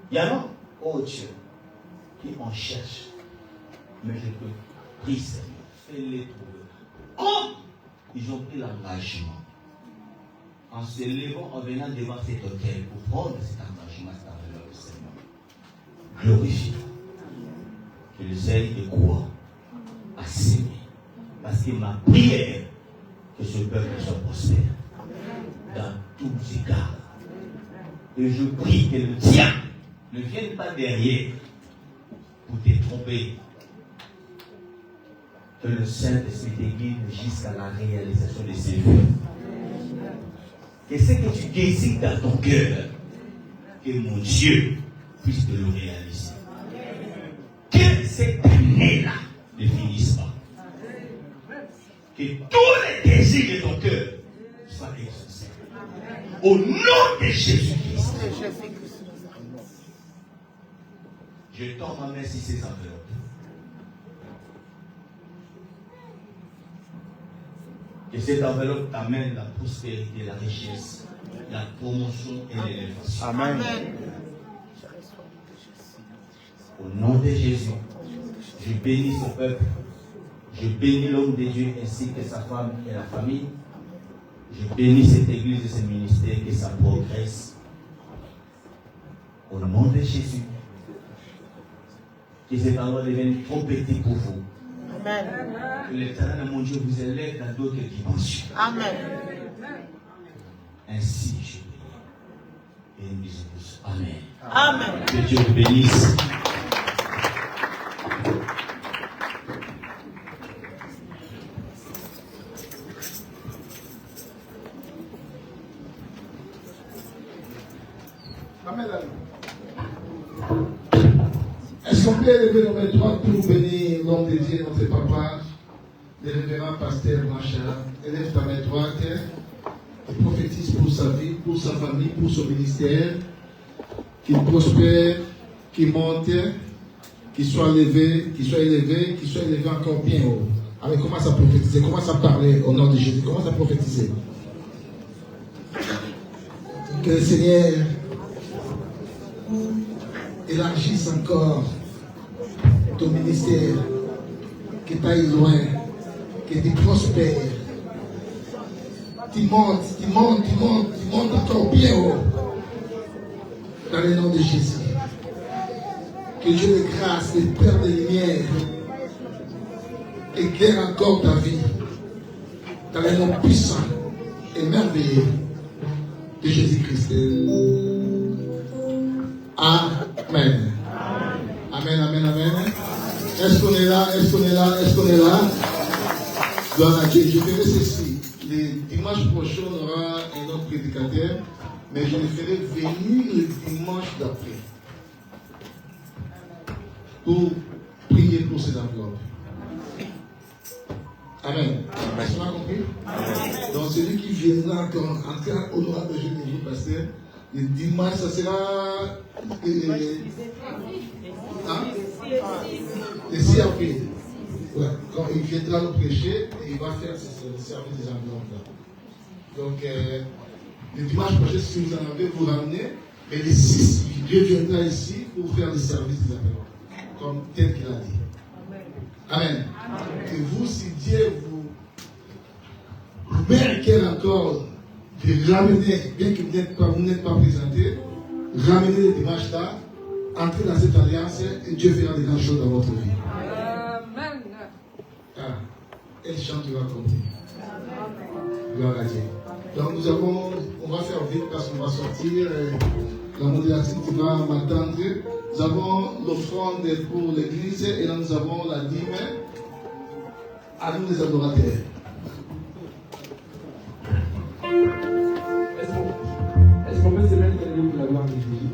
Il y en a, oh Dieu, qui en cherchent. Mais je te prie, Seigneur, fais-les trouver. Comme ils ont pris l'engagement en se levant, en venant devant cet autel pour prendre cet engagement, cette enveloppe, Seigneur, glorifie. Que le Seigneur te croit à s'aimer. Parce que ma prière, que ce peuple soit prospère dans tous égards. Et je prie que le diable ne vienne pas derrière pour te tromper. Que le Saint-Esprit te guide jusqu'à la réalisation de ses vœux. Que ce que tu désires dans ton cœur, que mon Dieu puisse te le réaliser. Que cette année-là ne finisse pas. Que tous les désirs de ton cœur soient exaucés. Au nom de Jésus-Christ. Je tends ma main sur ces enveloppes. Que cette enveloppe t'amène la prospérité, la richesse, la promotion et l'élévation. Amen. Au nom de Jésus, je bénis ce peuple. Je bénis l'homme de Dieu ainsi que sa femme et la famille. Je bénis cette église et ce ministère, que ça progresse. Au nom de Jésus. Que cet endroit devienne trop petit pour vous. Amen. Que l'éternel, mon Dieu, vous élève dans d'autres dimensions. Amen. Ainsi, je prie. Et nous disons tous Amen. Amen. Que Dieu vous bénisse. Amen. Est-ce qu'on peut élever nos mains droites pour bénir l'homme de Dieu, notre papa, le révérend pasteur Blanchard? Élève ta main droite et prophétise pour sa vie, pour sa famille, pour son ministère, qu'il prospère, qu'il monte, qu'il soit élevé, encore bien haut. Allez, commence à prophétiser, commence à parler au nom de Jésus, commence à prophétiser. Que le Seigneur élargisse encore ton ministère, que tu ailles loin, que tu prospères, tu montes encore bien haut, dans le nom de Jésus. Que Dieu de grâce, le Père de lumière, éclaire encore ta vie, dans le nom puissant et merveilleux de Jésus-Christ. Amen. Amen, amen, amen. Est-ce qu'on est là? Gloire à Dieu. Je ferai ceci. Le dimanche prochain, on aura un autre prédicateur, mais je le ferai venir le dimanche d'après pour prier pour ces enveloppes. Amen. Est-ce qu'on a compris? Amen. Donc celui qui viendra encore entrer honorable de Jésus, pasteur, le dimanche, ça sera le 6 avril. Ouais. Quand il viendra nous prêcher, il va faire le service des enveloppes là. Donc, le dimanche prochain, si vous en avez, vous ramenez. Mais le 6, Dieu viendra ici pour faire le service des enveloppes, comme tel qu'il a dit. Amen. Et vous, si Dieu vous met un cœur encore de ramener, bien que vous n'êtes pas présenté, ramenez le dimanche là, entrez dans cette alliance et Dieu fera des grandes choses dans votre vie. Amen. Ah, elle chantera comme lui. Gloire à Dieu. Donc on va faire vite parce qu'on va sortir. La modératrice qui va m'attendre. Nous avons l'offrande pour l'église et là nous avons la dîme à nous les adorateurs. Est-ce qu'on peut se mettre pour la gloire de Jésus?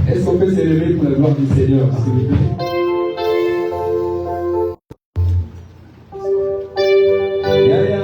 Est-ce qu'on peut s'élever pour la gloire du Seigneur, s'il vous plaît? Yeah.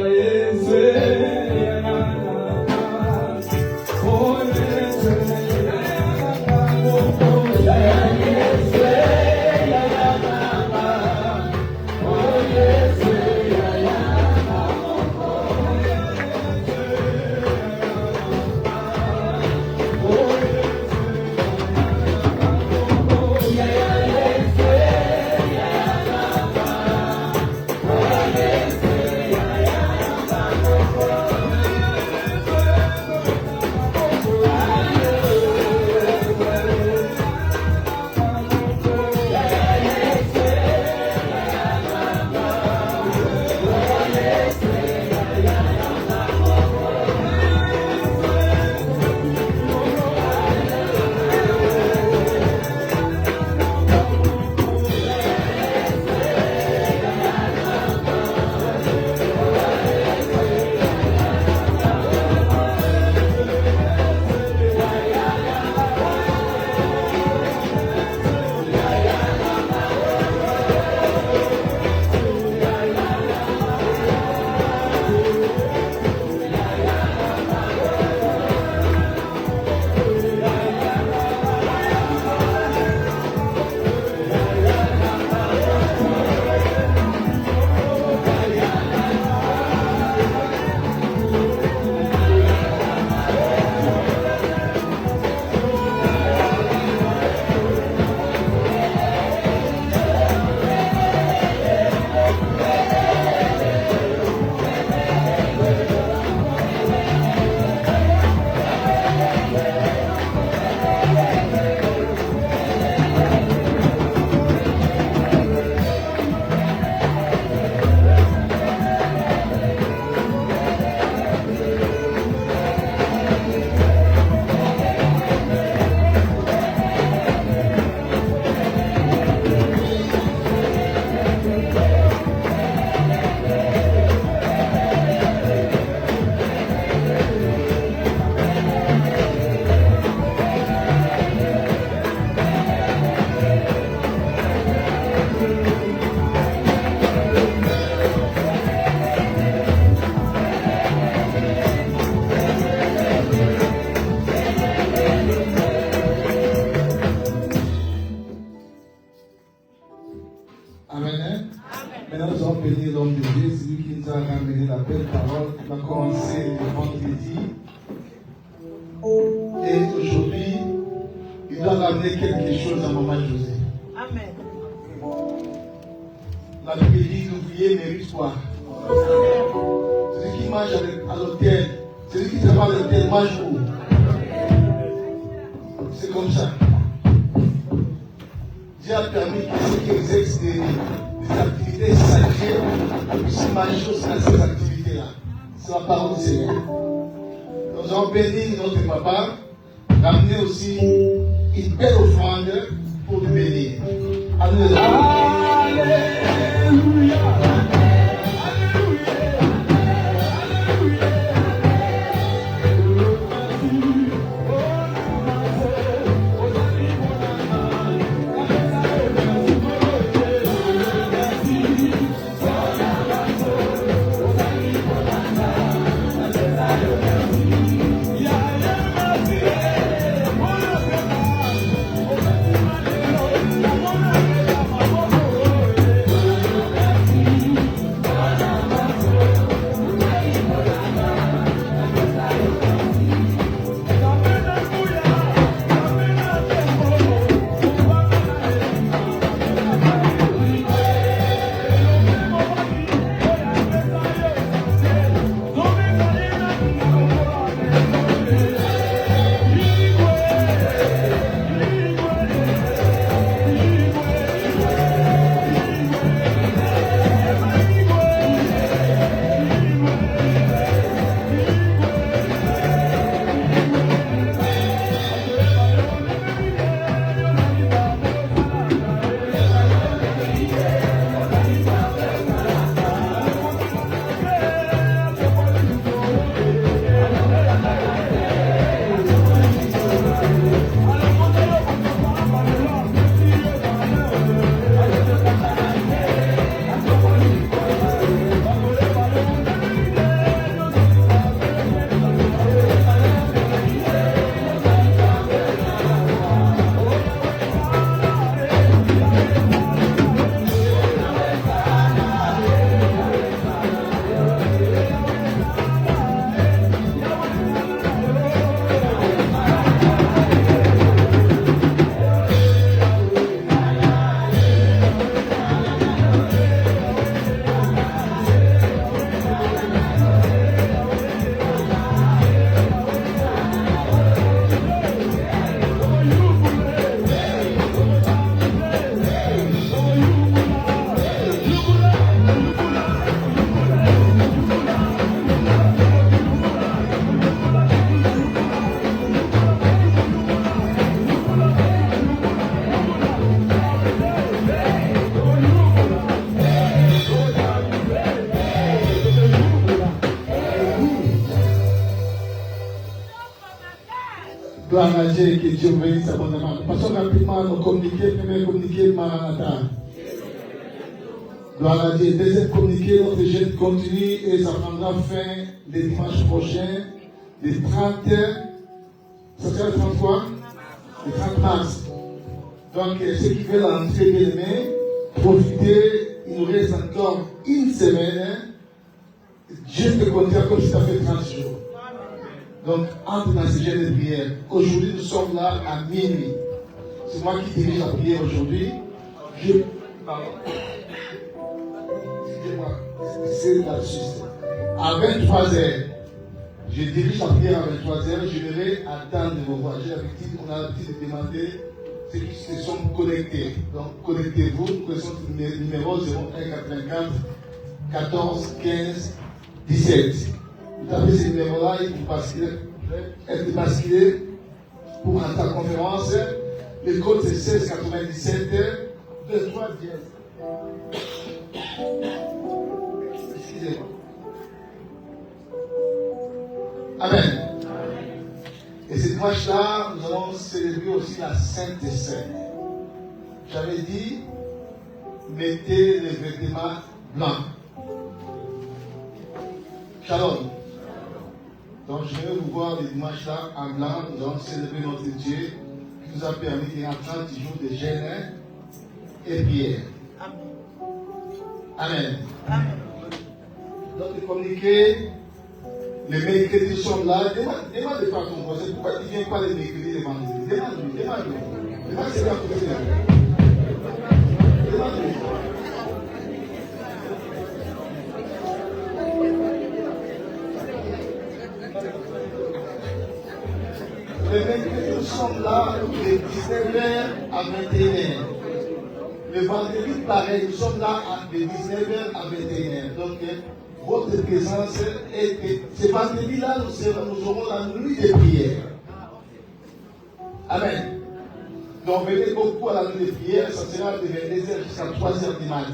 a ramené la belle parole qui va commencer le vendredi. Et aujourd'hui, il doit ramener quelque chose à Maman José. Amen. La Bible dit l'ouvrier mérite quoi? Celui qui mange à l'hôtel, celui qui travaille à l'hôtel mange où? C'est comme ça. Dieu a permis que ceux qui exercent des activités sacrées puissent marcher aussi dans ces activités-là. C'est la parole du Seigneur. Nous allons bénir notre papa, ramener aussi une belle offrande pour le bénir. Alléluia. Gloire à Dieu, que Dieu bénisse abondamment. Passons rapidement à nos communiqués. Premier communiqué, Maranatha. Gloire à Dieu. Deuxième communiqué, notre jeûne continue et ça prendra fin le dimanche prochain, le 30, ça sera le 30 quoi? Le 30 mars. Donc, ceux qui veulent entrer bien aimés, profitez, il nous reste encore une semaine, juste de compter comme si ça fait 30 jours. Donc, entre dans ce jeûne de prière. Aujourd'hui, nous sommes là à minuit. C'est moi qui dirige la prière aujourd'hui. Pardon. Excusez-moi. C'est là-dessus. À 23h, je dirige la prière à 23h. Je vais attendre vos voix. On a l'habitude de demander ceux qui se sont connectés. Donc, connectez-vous. Nous connaissons le numéro 0184 14 15 17. Vous tapez ce numéro-là et vous êtes basculé pour entrer en conférence. Le code c'est 1697 23 10. Excusez-moi. Amen. Et ce dimanche-là, nous allons célébrer aussi la Sainte Seine. J'avais dit, mettez les vêtements blancs. Shalom. Donc je vais vous voir le dimanche là en blanc. Nous allons célébrer notre Dieu qui nous a permis de faire 30 jours de jeûne et prière. Amen. Amen. notre communiqué. Les mercredis sont là. Demande pas ton voisin pourquoi il ne vient pas les mercredis, les vendredis. Demande-lui. Demande c'est bien pour faire. Demande-lui. Les mercredis sont là de 19h à 21h. Le vendredi, pareil, nous sommes là de 19h à 21h. Donc, votre présence est. Ce vendredi-là, nous aurons la nuit de prière. Amen. Donc, venez beaucoup à la nuit de prière, ça sera de 22h jusqu'à 3h du matin.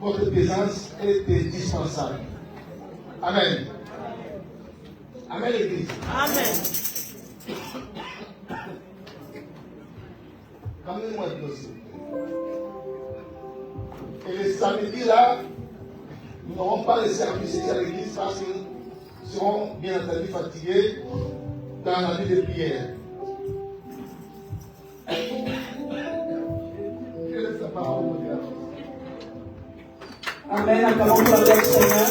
Votre présence est indispensable. Amen. Amen, l'Église. Amen. Ramenez-moi le dossier. Et le samedi là, nous n'aurons pas les services ici à l'église parce que nous serons bien entendu fatigués dans la vie de prière. Je laisse la parole au Dieu. Amen. Acclamons pour la gloire du Seigneur.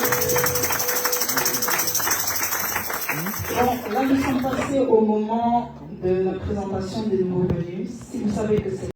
Bon, là nous sommes passés au moment de la présentation des nouveaux venus. Si vous savez que c'est